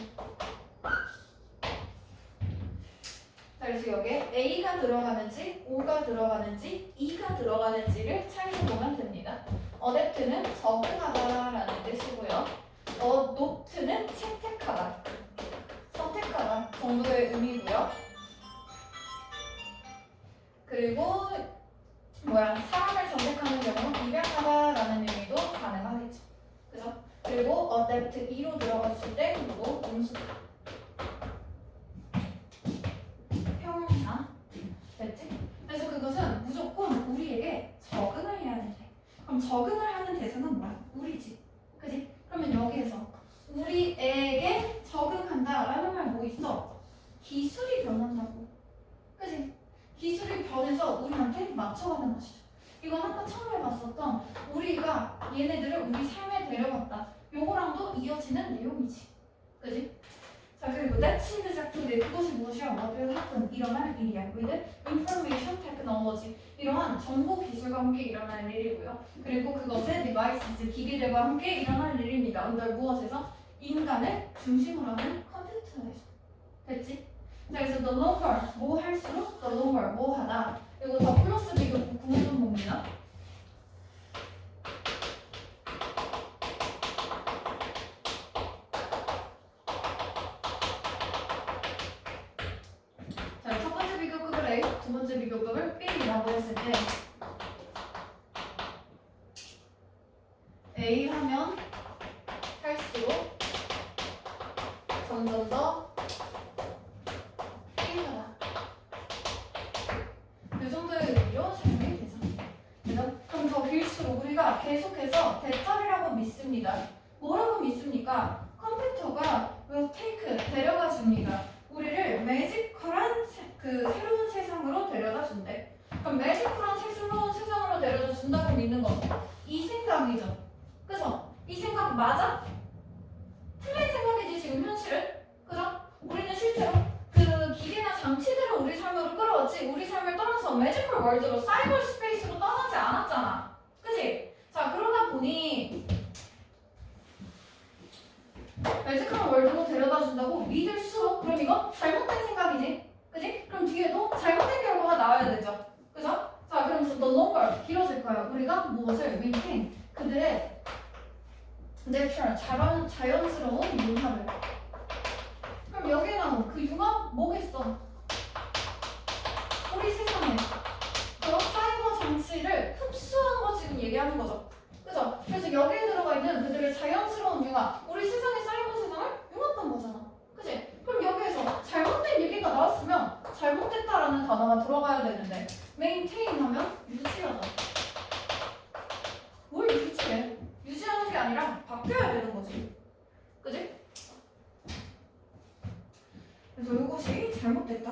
자, 그래서 여기에 A가 들어가는지, O가 들어가는지, E가 들어가는지를 찾아보면 됩니다. adapt는 적응하다라는 뜻이고요. adopt는 채택하다, 선택하다 정도의 의미고요. 그리고 사람을 선택하는 경우는 입양하다라는 의미도 가능하겠죠. 그죠? 그리고 adapt 2로 들어갔을 때 그리고 음수 형용사 됐지? 그래서 그것은 무조건 우리에게 적응을 해야 된대. 그럼 적응을 하는 대상은 뭐야? 우리지. 그지? 그러면 여기에서 우리에게 적응한다라는 말 뭐 있어? 기술이 변한다고. 그지? 기술이 변해서 우리한테 맞춰가는 것이죠. 이건 아까 처음에 봤었던 우리가 얘네들을 우리 삶에 데려갔다. 요거랑도 이어지는 내용이지. 그지? 자, 그리고 that's exactly 그것이 무엇이야? What will happen? 일어날 일이야. with information technology. 이러한 정보 기술과 함께 일어날 일이고요. 그리고 그것의 devices, 기기들과 함께 일어날 일입니다. under 무엇에서? 인간을 중심으로 하는 컴퓨터에서. 됐지? 자, 그래서 the longer 뭐 할수록 the longer 뭐 하다. 이거 더 플러스 비교 구문 봅니다. 자, 첫 번째 비교급을 A, 두 번째 비교급을 B라고 했을 때 A 하면 할수록 점점 더 이 정도의 의미로 사용이 되죠. 그럼 더 길수록 우리가 계속해서 대짜리라고 믿습니다. 뭐라고 믿습니까? 컴퓨터가 will take 데려가 줍니다. 우리를 매지컬한 새로운 세상으로 데려다 준대. 그럼 매지컬한 새로운 세상으로 데려다 준다고 믿는 건 이 생각이죠. 그죠? 이 생각 맞아? 틀린 생각이지 지금 현실은. 그죠? 우리는 실제로 그 기계나 장치들을 우리 삶으로 끌어왔지 우리 삶을 떠나서 매지컬 월드로 사이버 스페이스로 떠나지 않았잖아. 그치? 자, 그러다 보니 매지컬 월드로 데려다 준다고 믿을수록 그럼 이건 잘못된 생각이지. 그치? 그럼 뒤에도 잘못된 결과가 나와야 되죠. 그죠? 자, 그러면서 the longer 길어질 거야. 우리가 무엇을 maintain 그들의 natural 자연스러운 융합을. 그럼 여기에 나온 그 융합 뭐겠어? 우리 세상에 그런 사이버 장치를 흡수한 거 지금 얘기하는 거죠. 그죠? 그래서 여기에 들어가 있는 그들의 자연스러운 융합, 우리 세상의 사이버 세상을 융합한 거잖아. 그치? 그럼 여기에서 잘못된 얘기가 나왔으면 잘못됐다라는 단어가 들어가야 되는데 maintain 하면 유지하다. 뭘 유지해? 유지하는 게 아니라 바뀌어야 되는 거지. 그치? 그래서 이것이 잘못됐다.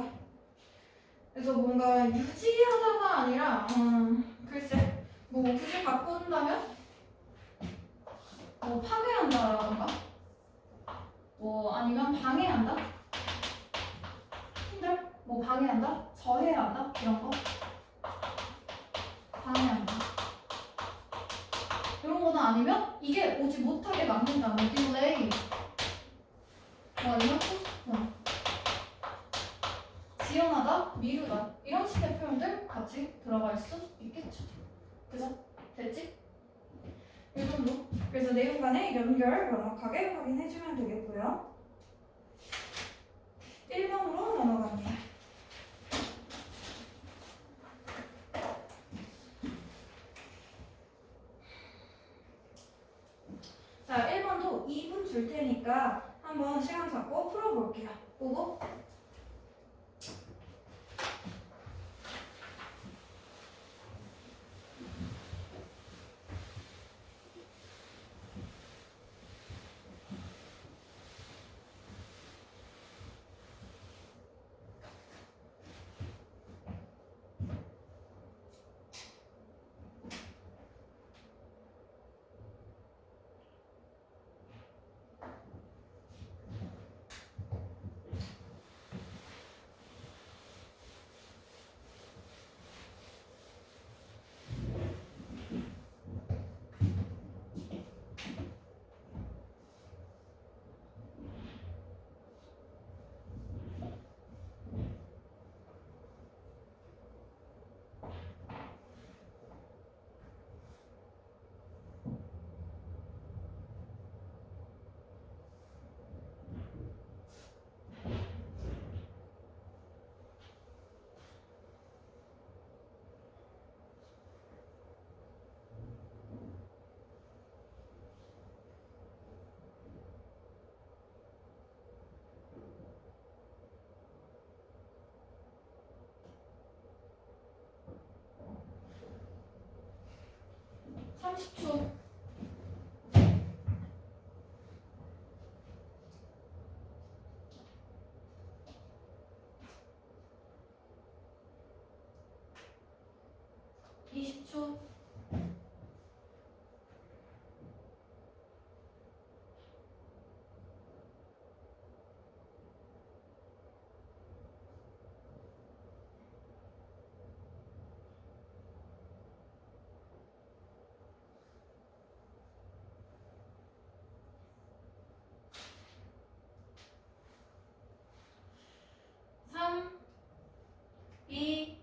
그래서 뭔가 유지하다가 아니라 글쎄 뭐 굳이 바꾼다면 뭐 파괴한다라던가 뭐 아니면 방해한다? 힘들? 뭐 방해한다? 저해한다? 이런 거 방해한다. 이런 거는 아니면 이게 오지 못하게 막는다. 뭐 delay 뭐 아니면 postpone 지연하다, 미루다 이런 식의 표현들 같이 들어갈 수 있겠죠. 그죠? 됐지? 이 정도. 그래서 내용 간의 연결 명확하게 확인해주면 되겠고요. 1번으로 넘어갑니다. 자, 1번도 2분 줄 테니까 한번 시간 잡고 풀어볼게요. 보고. (30초) 20초. (3) 2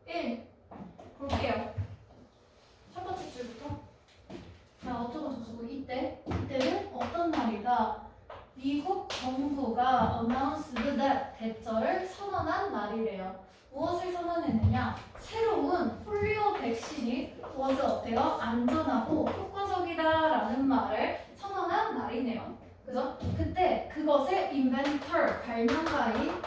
1 볼게요. 첫 번째 줄부터. 자, 어쩌고저쩌고 이때는 어떤 날이다. 미국 정부가 announced that 대처를 선언한 날이래요. 무엇을 선언했느냐? 새로운 폴리오 백신이 was 어때요? 안전하고 효과적이다라는 말을 선언한 날이네요. 그죠? 그때 그것의 inventor, 발명가인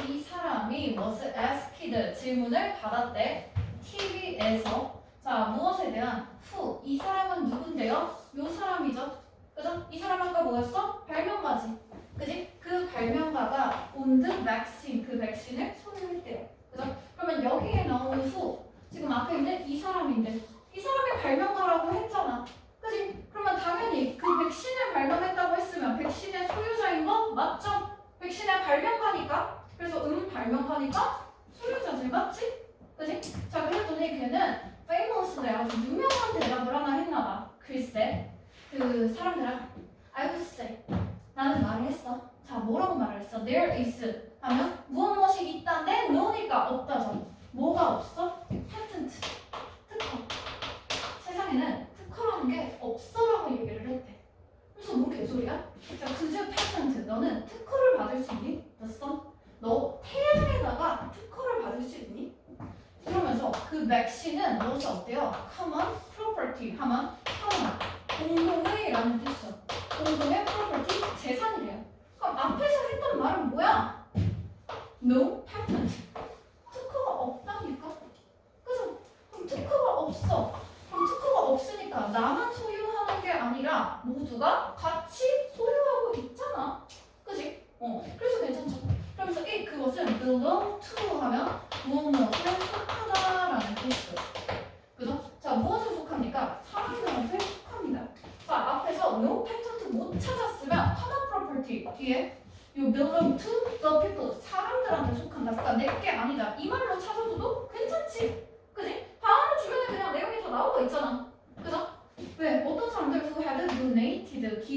이 사람이 was asked, 질문을 받았대. TV에서. 자, 무엇에 대한? who, 이 사람은 누군데요? 요 사람이죠. 그죠? 이 사람 아까 뭐였어? 발명가지. 그지? 그 발명가가 on the vaccine, 그 백신을 소유했대요. 그죠? 그러면 여기에 나오는 who, 지금 앞에 있는 이 사람인데 이 사람이 발명가라고 했잖아. 그지? 그러면 당연히 그 백신을 발명했다고 했으면 백신의 소유자인 거 맞죠? 백신의 발명가니까. 그래서 발명가니까 소유자지, 맞지? 그지? 자, 그랬더니 걔는 famously 아주 유명한 대답을 하나 했나봐. 글쎄, 그 사람들은 I would say, 나는 말을 했어. 자, 뭐라고 말을 했어? There is 하면 무엇이 있다인데 no니까 없다죠. 뭐가 없어? patent, 특허. 세상에는 특허라는 게 없어라고 얘기를 했대. 그래서 뭐 개소리야? 자, 그저 patent, 너는 특허를 받을 수 있니? 됐어? 너 태양에다가 특허를 받을 수 있니? 그러면서 그 백신은 무엇이 어때요? common property 하면 common, 공동의라는 뜻이죠. 공동의 property, 재산이래요. 그럼 앞에서 했던 말은 뭐야? No patent, 특허가 없다니까? 그래서 그럼 특허가 없어. 그럼 특허가 없으니까 나만 소유하는 게 아니라 모두가 같이 소유하고 있잖아. 그지? 그래서 괜찮죠. 그러면서 그것은 belong to 하면 무엇에 속하다라는 뜻이죠. 그죠? 자, 무엇에 속합니까? 사람들한테 속합니다. 자, 앞에서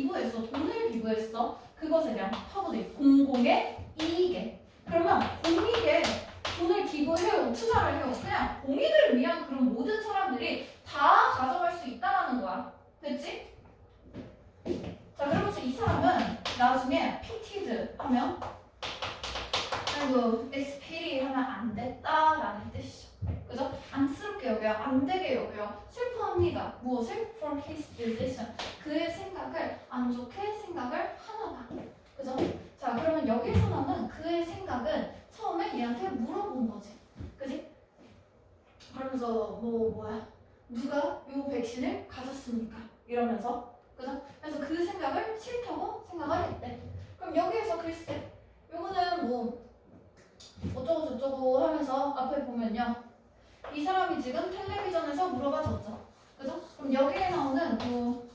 기부했어. 돈을 기부했어. 그것에 대한 퍼블릭, 공공의 이익에. 그러면 공익에 돈을 기부해요, 투자를 해요. 그냥 공익을 위한 그런 모든 사람들이 다 가져갈 수 있다라는 거야. 됐지? 자, 그러면서 이 사람은 나중에 pitied 하면 아이고 expir이 하면 안 됐다라는 뜻이죠. 그죠? 안쓰럽게 여겨요. 안 되게 여겨요. 슬퍼합니다. 무엇을? For his decision. 그의 생각을 안 좋게 생각을 하나 봐. 그죠? 자, 그러면 여기서 나는 그의 생각은 처음에 얘한테 물어본 거지. 그지? 그러면서 뭐야? 누가 요 백신을 가졌습니까? 이러면서. 그죠? 그래서 그 생각을 싫다고 생각을 했대. 그럼 여기에서 글쎄 요거는 뭐 어쩌고 저쩌고 하면서 앞에 보면요. 이 사람이 지금 텔레비전에서 물어봐줬죠. 그죠? 그럼 여기에 나오는 뭐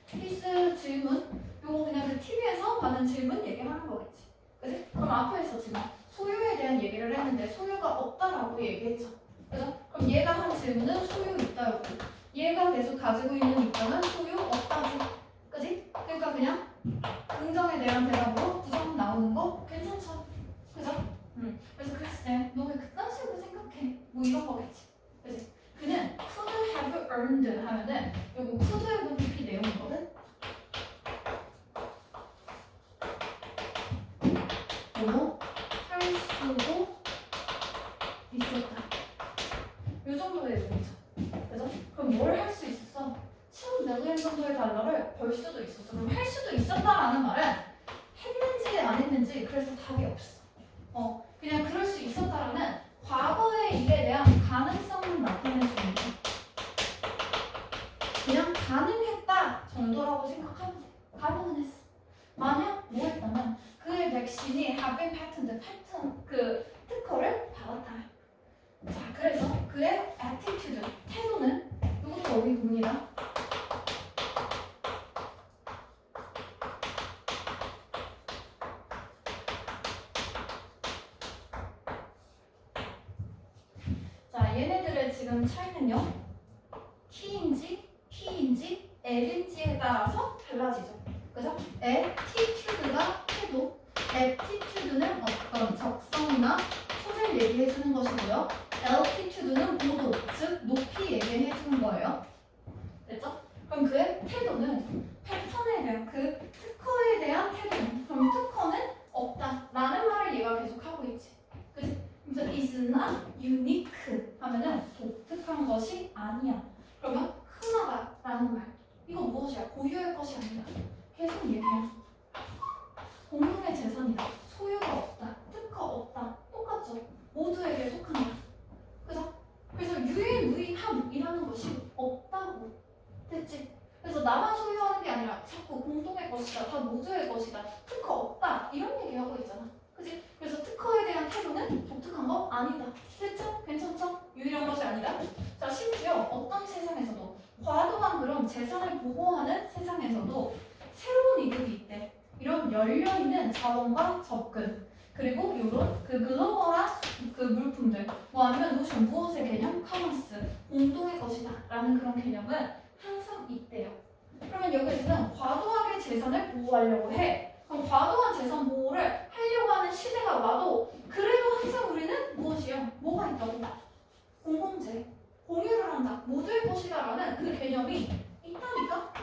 히스 질문 요거 그냥 그 TV에서 받은 질문 얘기하는 거겠지. 그지? 그럼 앞에서 지금 소유에 대한 얘기를 했는데 소유가 없다라고 얘기했죠. 그죠? 그럼 얘가 한 질문은 소유 있다였고 얘가 계속 가지고 있는 입장은 소유 없다지. 그지? 그러니까 그냥 긍정에 대한 대답으로 부정 나오는 거 괜찮죠? 그죠? 그래서 글쎄 너 왜 그딴 식으로 생각해? 뭐 이런 거겠지. 그지? 그는 could have earned 하면은 요거 could have PP 내용이거든? 요거 할 수도 있었다. 요 정도의 내용이죠. 그죠? 그럼 뭘 할 수 있었어? 1000밀리언 정도의 달러를 벌 수도 있었어. 그럼 할 수도 있었다라는 말은 했는지 안 했는지 그래서 답이 없어. 그냥 그럴 수 있었다라는 과거의 일에 대한 가능성을 나타내주는 거. 그냥 가능했다 정도라고 생각하면 돼. 가능은 했어. 만약 뭐 했다면 그의 백신이 have been patented, 그 특허를 받았다. 자, 그래서 그의 attitude, 태도는 이것도 여기 봅니다. 자, 얘네들의 지금 차이는요. T인지 P인지 L인지에 따라서 달라지죠. 그죠? attitude가 태도, aptitude는 어떤 적성이나 소질 얘기해주는 것이고요. altitude는 고도, 즉 높이 얘기해주는 거예요. 됐죠? 그럼 그의 태도는 패턴에 대한 그 특허에 대한 태도는 그럼 특허는 없다라는 말을 얘가 계속 하고 있지. 그치? 그래서 is not unique 하면은 독특한 것이 아니야. 그러면 흔하다라는 말. 이거 무엇이야? 고유의 것이 아니다. 계속 얘기해. 공동의 재산이다. 소유가 없다. 특허 없다. 똑같죠? 모두에게 속한다. 그죠? 그래서 유일무이함이라는 것이 없다고. 됐지? 그래서 나만 소유하는 게 아니라 자꾸 공동의 것이다. 다 모두의 것이다. 특허 없다. 이런 얘기하고 있잖아. 그치? 그래서 특허에 대한 태도는 독특한 거 아니다. 됐죠? 괜찮죠? 유일한 것이 아니다. 자, 심지어 어떤 세상에서도 과도한 그런 재산을 보호하는 세상에서도 새로운 이득이 있대. 이런 열려있는 자원과 접근 그리고 이런 그 글로벌한 그 물품들 뭐 아니면 무엇의 개념? 커머스 공동의 것이다 라는 그런 개념은 항상 있대요. 그러면 여기서는 과도하게 재산을 보호하려고 해. 그럼 과도한 재산 보호를 하려고 하는 시대가 와도 그래도 항상 우리는 무엇이요? 뭐가 있다고? 공공재, 공유를 한다, 모두의 것이다 라는 그 개념이 있다니까?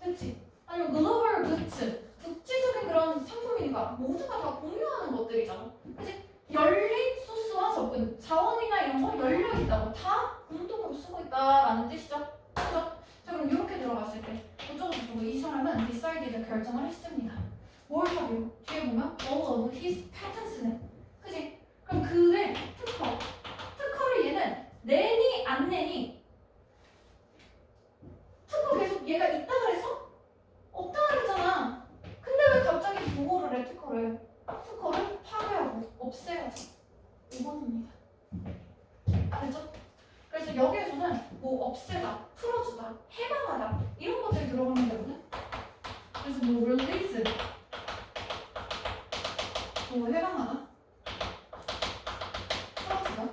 됐지? 아니면 글로벌 구츠, 국제적인 그런 상품이니까 모두가 다 공유하는 것들이잖아. 그치? 열린 소스와 접근, 자원이나 이런 거 열려있다고 다 공동으로 쓰고 있다라는 뜻이죠. 그죠? 자, 그럼 이렇게 들어갔을 때 어쩌고 이 사람은 decided 결정을 했습니다. 뭘 하기로? 뒤에 보면 all of his patents네. 그치? 그럼 그의 특허를 얘는 내니 안 내니? 특허 계속 얘가 있다 그랬어? 없다 그랬잖아. 근데 왜 갑자기 보호를 해 특허를? 특허를 파괴하고 없애야지. 5번입니다. 알죠? 그래서 여기에서는 뭐 없애다, 풀어주다, 해방하다 이런 것들이 들어가는 거거든. 그래서 뭐 release 뭐 해방하다, 풀어주다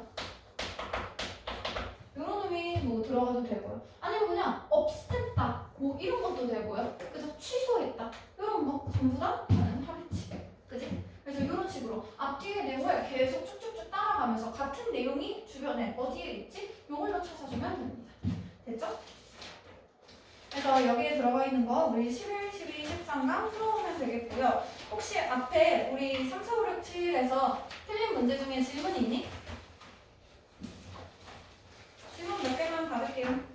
이런 의미 뭐 들어가도 되고요. 아니면 그냥 없앴다 뭐 이런 것도 되고요. 그래서 취소했다. 있는 거 전부 다 나는 하겠지. 그지? 그래서 이런 식으로 앞뒤의 내용을 계속 쭉쭉쭉 따라가면서 같은 내용이 주변에 어디에 있지? 요걸로 찾아주면 됩니다. 됐죠? 그래서 여기에 들어가 있는 거 우리 11, 12, 13강 풀어오면 되겠고요. 혹시 앞에 우리 3, 4, 5, 6, 7에서 틀린 문제 중에 질문 있니? 질문 몇 개만 받을게요.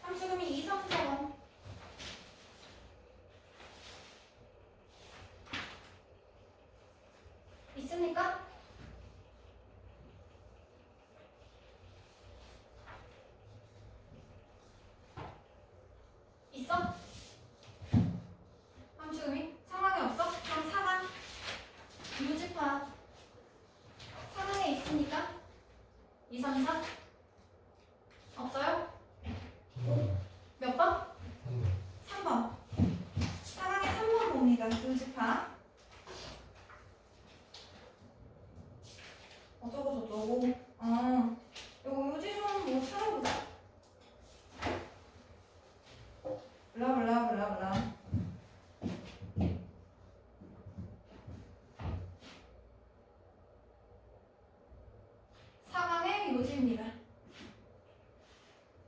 삼수금이 2, 3, 4번 있습니까? 있어? 삼수금이? 상황이 없어? 그럼 4번 유지파 상황에 있습니까? 2, 3, 4 없어요? 몇 번? 3번. 상황의 3번 봅니다. 요지파. 어쩌고 저쩌고. 요거 요지 좀 뭐 찾아보자. 블라블라블라블라. 상황의 요지입니다.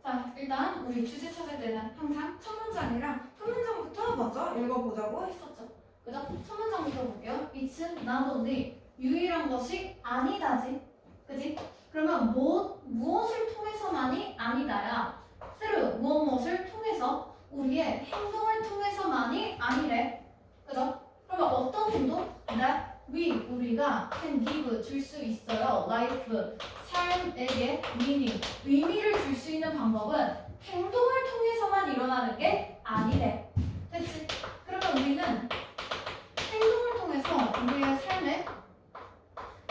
자, 일단 우리 주제 찾을 때는 항상 첫 문장이랑 끝 문장부터 먼저 읽어보자고 했었죠. 그죠? 첫 문장부터 볼게요. It's not only 유일한 것이 아니다지. 그지? 그러면 무엇을 통해서만이 아니다야. through 무엇을 통해서 우리의 행동을 통해서만이 아니래. 그죠? 그러면 어떤 행동? that 우리가 can give 줄 수 있어요. life 삶에게 meaning 의미를 줄 수 있는 방법은 행동을 통해서만 일어나는 게 아니래. 됐지? 그러면 우리는 행동을 통해서 우리의 삶에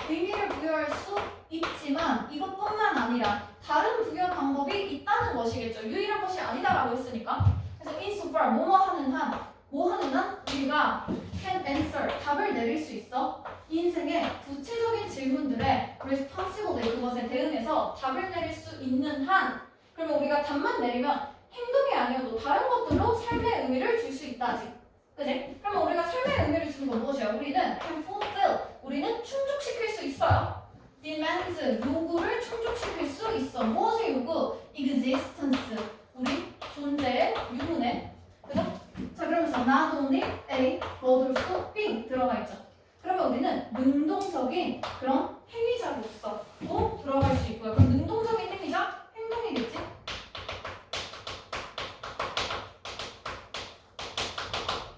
의미를 부여할 수 있지만 이것뿐만 아니라 다른 부여 방법이 있다는 것이겠죠. 유일한 것이 아니다라고 했으니까. 그래서 insofar 뭐뭐 하는 한 우리가 can answer 답을 내릴 수 있어. 인생의 구체적인 질문들에 responsibly 그것에 대응해서 답을 내릴 수 있는 한 그러면 우리가 답만 내리면 행동이 아니어도 다른 것들로 삶의 의미를 줄 수 있다지. 그지? 그러면 우리가 삶의 의미를 주는 건 무엇이야? 우리는 can fulfill 우리는 충족시킬 수 있어요. demands 요구를 충족시킬 수 있어. 무엇의 요구? existence 우리 존재의 유무네. 그죠? 자 그러면서 not only A but also B 들어가 있죠. 그러면 우리는 능동적인 그런 행위자로서도 들어갈 수 있고요. 그럼 능동적인 행위자? 행동이겠지?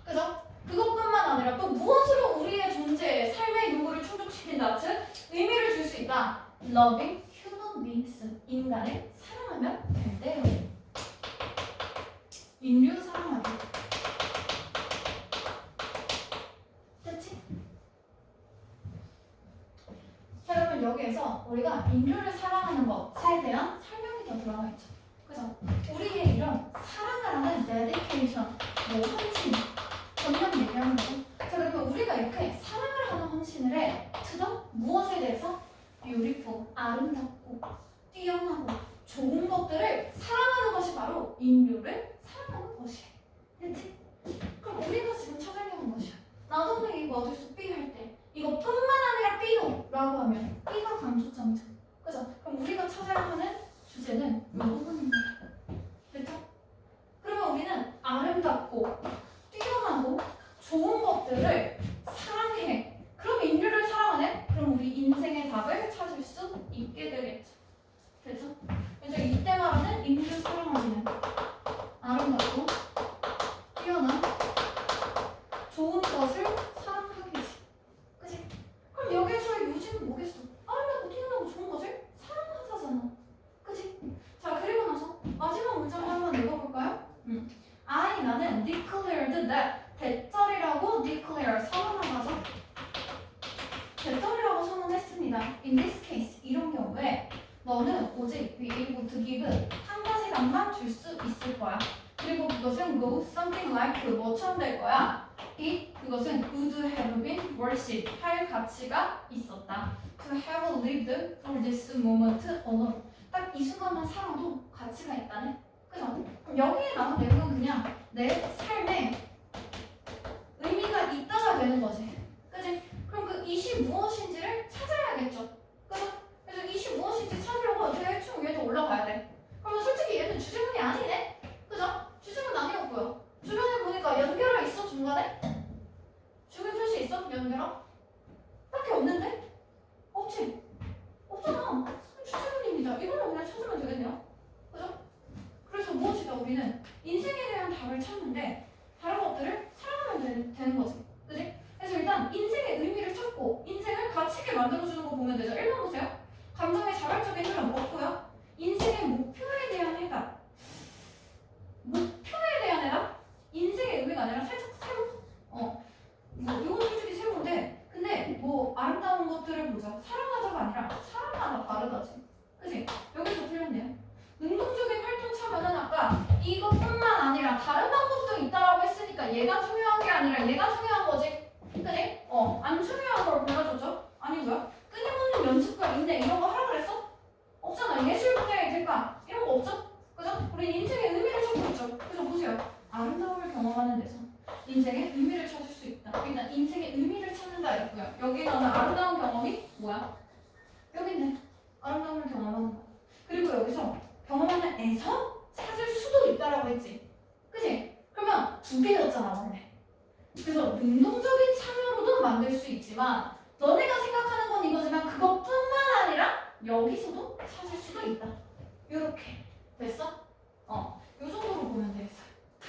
그죠? 그것뿐만 아니라 또 무엇으로 우리의 존재의 삶의 요구를 충족시킨다? 즉 의미를 줄 수 있다. loving human beings 인간을 사랑하면 된대요. 인류 사랑하기. 됐지? 자 그러면 여기에서 우리가 인류를 사랑하는 것에 대한 설명이 더 들어가 있죠. 그래서 우리의 이런 사랑을 하는 dedication, 뭐 헌신, 전면 얘기하는 거죠. 자 그러면 우리가 이렇게 사랑을 하는 헌신을 해. 그죠? 무엇에 대해서? beautiful, 아름답고 뛰어나고 좋은 것들을 사랑하는 것이 바로 인류를 사랑하는 것이야. 됐지? 그럼 우리가 지금 찾으려는 것이야. 나도 이거 어쩔 수 B 할 때 이것뿐만 아니라 B도 라고 하면 B가 강조점이죠. 그죠? 그럼 우리가 찾아야 하는 주제는 이 부분입니다. 됐죠? 그러면 우리는 아름답고 뛰어나고 좋은 것들을 사랑해. 그럼 인류를 사랑하네? 그럼 우리 인생의 답을 찾을 수 있게 되겠죠. 됐죠? 그래서 이때 말하는 인류 사랑하기는 아름답고 뛰어난 좋은 것을 사랑하기지. 그치? 그럼 여기에서의 요지는 뭐겠어? 아름답고 뛰어나고 좋은 것을 사랑하자잖아. 그치? 자 그리고 나서 마지막 문장을 한번 읽어볼까요? 나는 declared that 대절이라고 declare 선언하죠. 대절이라고 선언했습니다. In this case 이런 경우에 너는 오직 be able to give 한 가지 답만 줄 수 있을 거야. 그리고 그걸 그것은 go something like 그 뭐처럼 될 거야. it 그것은 would have been worth it 할 가치가 있었다. to have lived for this moment alone. 딱 이 순간만 살아도 가치가 있다네. 그죠? 그럼 여기에 나온 내용은 그냥 내 삶에 의미가 있다가 되는 거지. 그지? 그럼 그 이시 무엇인지를 찾아야겠죠. 그죠? 그래서 이시 무엇인지 찾으려고 대충 위에도 올라가야 돼. 그러면 솔직히 얘는 주제문이 아니네? 그죠? 주제문 아니었고요. 주변에 보니까 연결어 있어? 중간에? 중요 표시 있어? 연결어? 딱히 없는데? 없지? 없잖아. 주제문입니다. 이걸로 그냥 찾으면 되겠네요. 그죠? 그래서 무엇이다? 우리는 인생에 대한 답을 찾는데 다른 것들을 사랑하면 되는 거지. 그지? 그래서 일단 인생의 의미를 찾고 인생을 가치 있게 만들어주는 거 보면 되죠. 1번 보세요. 감정의 자발적인 흐름 없고요. 인생의 목표에 대한 해답. 목표에 대한 해답? 인생의 의미가 아니라 살짝 세모? 이건 솔직히 세모인데 근데 뭐 아름다운 것들을 보자. 사랑하자가 아니라 사랑하다 다르다지. 그치? 여기서 틀렸네요. 능동적인 활동 참여는 아까 이것뿐만 아니라 다른 방법도 있다라고 했으니까 얘가 중요한 게 아니라 얘가 중요한 거지. 그치? 안 중요한 걸 보여줬죠? 아니고요. 끊임없는 연습과 인내 이런 거 하라 그랬어? 없잖아. 예술 분야의 대가 이런 거 없죠? 그죠? 우리 인생의 의미를 찾고 있죠. 그래서 보세요. 아름다움을 경험하는 데서 인생의 의미를 찾을 수 있다. 일단 인생의 의미를 찾는다 했고요. 여기는 아름다운 경험이 뭐야? 여기 있네. 아름다움을 경험하는 거. 그리고 여기서 경험하는 에서 찾을 수도 있다라고 했지. 그치? 그러면 두 개였잖아 원래. 그래서 능동적인 참여로도 만들 수 있지만 너네가 생각하는 건 이거지만 그것뿐만 아니라 여기서도 찾을 수도 있다. 요렇게 됐어? 요 정도로 보면 되겠어.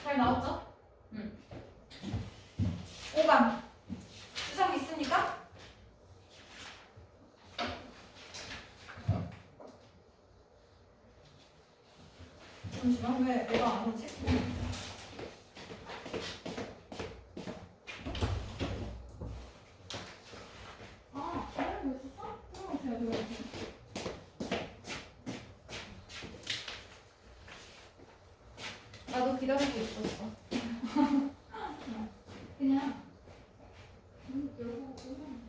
잘 나왔죠? 5강 주장 있습니까? 잠시만 왜 내가 안 오지? 기다리고 있었어? 들어오세요, 들어오세요. 나도 기다리고 있었어. 그냥 열고 오면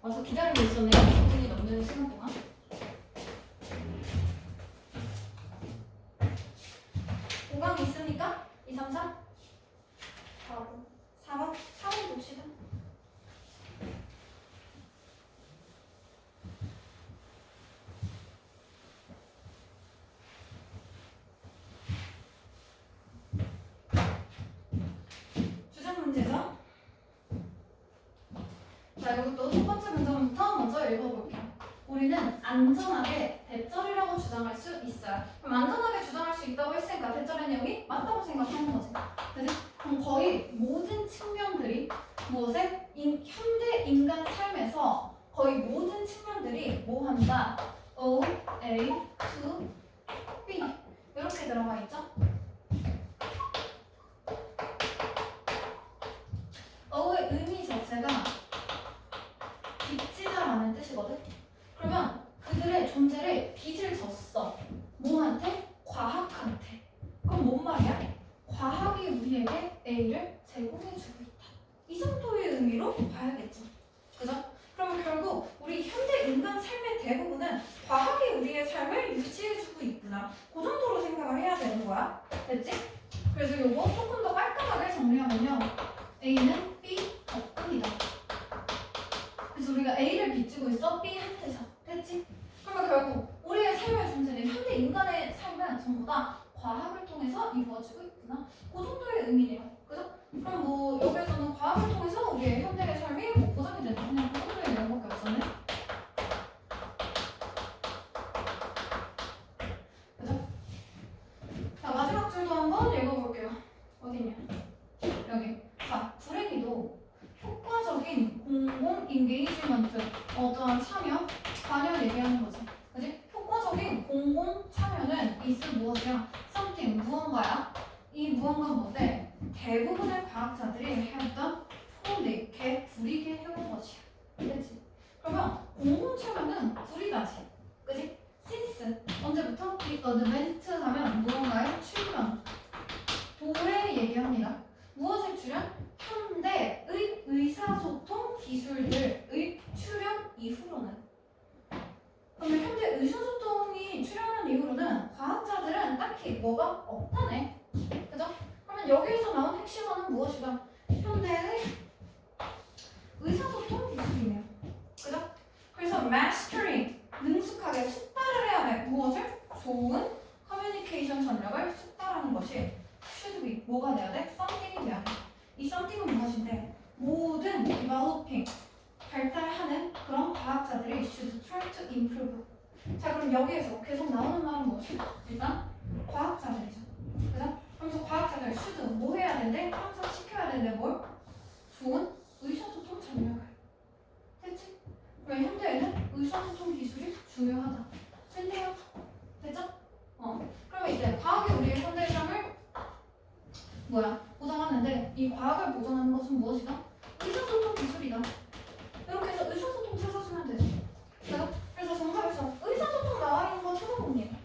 와서 기다리고 있었네. 10분이 넘는 시간 동안. 공강 있습니까? 2, 3, 4? 4번. 4번? 4번 봅시다. 주장 문제죠? 자, 이것도 첫 번째 문장부터 먼저 읽어볼게요. 우리는 안전하게 대절이라고 주장할 수 있어요. 그럼 안전하게 주장할 수 있다고 했으니까 대절의 내용이 맞다고 생각하는 거지. 그치? 그럼 거의 모든 측면들이 무엇에? 현대 인간 삶에서 거의 모든 측면들이 뭐 한다? O, A, to, B 이렇게 들어가 있죠? O의 의미 자체가 빚지다라는 뜻이거든? 그러면 그들의 존재를 빚을 졌어. 뭐한테? 과학한테. 그럼 뭔 말이야? 과학이 우리에게 A를 제공해주고 있다. 이 정도의 의미로 봐야겠죠. 그죠? 그러면 결국 우리 현대 인간 삶의 대부분은 과학이 우리의 삶을 유지해주고 있구나. 그 정도로 생각을 해야 되는 거야. 됐지? 그래서 요거 조금 더 깔끔하게 정리하면요. A는 B 덕분이다. 그래서 우리가 A를 빚지고 있어 B한테서. 됐지? 그러면 결국 우리의 삶의 존재는 현대 인간의 삶은 전부 다 과학을 통해서 이루어지고 있구나. 그 정도의 의미네요. 그죠? 그럼 뭐 여기에서는 과학을 통해서 우리의 현대의 삶이 뭐 보장이 된다. 그냥 그 정도의 내용밖에 없었네. 그죠? 자, 마지막 줄도 한번 읽어볼게요. 어디냐? 여기. 자, 불행히도 효과적인 공공 인게이지먼트, 어떠한 참여, 관여 얘기하는 거죠. 그지? 효과적인 공공 참여는 is 무엇이야? something, 무언가야. 이 무언가 건 뭔데? 대부분의 과학자들이 했던 이렇게 구리게 해온 것이야. 그치? 그러면 공통체면은 구리다지. 그치? since 언제부터? 이 advent 하면 무언가의 출현. 도래 얘기합니다. 무엇의 출현? 현대의 의사소통 기술들의 출현 이후로는. 그러면 현대 의사소통이 출현한 이후로는 과학자들은 딱히 뭐가 없다네. 그죠? 그러면 여기에서 나온 핵심어는 무엇이다? 현대의 의사소통 기술이네요. 그죠? 그래서 mastering, 능숙하게 숙달을 해야 돼. 무엇을? 좋은 커뮤니케이션 전략을 숙달하는 것이 should be, 뭐가 돼야 돼? something이 돼야 돼. 이 something은 무엇인데? 모든 developing, 발달하는 그런 과학자들이 should try to improve. 자, 그럼 여기에서 계속 나오는 말은 무엇이야? 일단 과학자들이죠. 그죠? 그래서 과학자들 should 뭐 해야 되는데? 항상 시켜야 되는데 뭘? 좋은 의사소통 전략을. 됐지? 왜 현대에는 의사소통 기술이 중요하다. 됐네요. 됐죠? 그러면 이제 과학이 우리의 현대의 삶을 보장하는데 이 과학을 보장하는 것은 무엇이다? 의사소통 기술이다. 이렇게 해서 의사소통 찾아주면 되죠. 그죠? 그래서 정답에서 의사소통 나와 있는 거 찾아봅니다.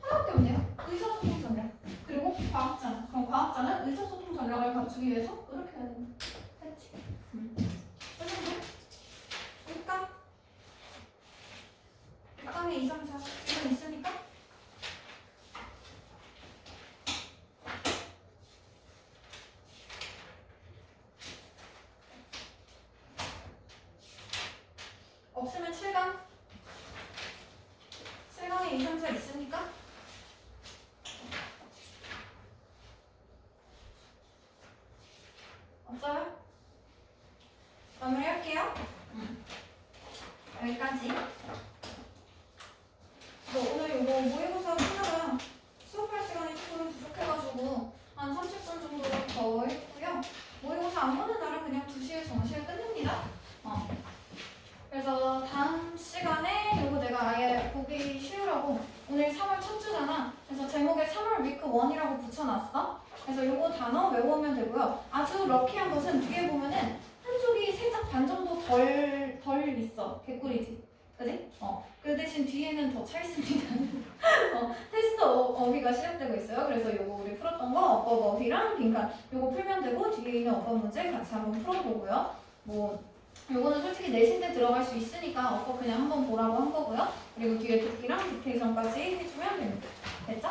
하나밖에 없네요. 의사소통 전략. 그리고 과학자는. 그럼 과학자는 의사소통 전략을 갖추기 위해서 노력해야 된다. 됐지? 일단 1강에 2, 3, 4 지금 있으니까 없으면 7강 7강에 2, 3, 4 있으니까 없어요? 마무리할게요. 여기까지. 오늘 이거 모의고사 끝나면 수업할 시간이 조금 부족해가지고 한 30분 정도 더 했고요. 모의고사 안 보는 날은 그냥 2시에 정시에 끝냅니다. 그래서 다음 시간에 이거 내가 아예 보기 쉬우라고 오늘 3월 첫 주잖아. 그래서 제목에 3월 위크 1이라고 붙여놨어. 그래서 이거 단어 외우면 되고요. 아주 럭키한 것은 뒤에 보면은 한쪽이 살짝 반 정도 덜 있어. 개꿀이지. 그지? 그 대신 뒤에는 더 차 있습니다. 테스트 어휘가 시작되고 있어요. 그래서 이거 우리 풀었던 거 어법 어휘랑 빈칸 이거 풀면 되고 뒤에 있는 어법 문제 같이 한번 풀어보고요. 요거는 솔직히 내신 때 들어갈 수 있으니까 어법 그냥 한번 보라고 한 거고요. 그리고 뒤에 듣기랑 디테이션까지 해주면 됩니다. 됐죠?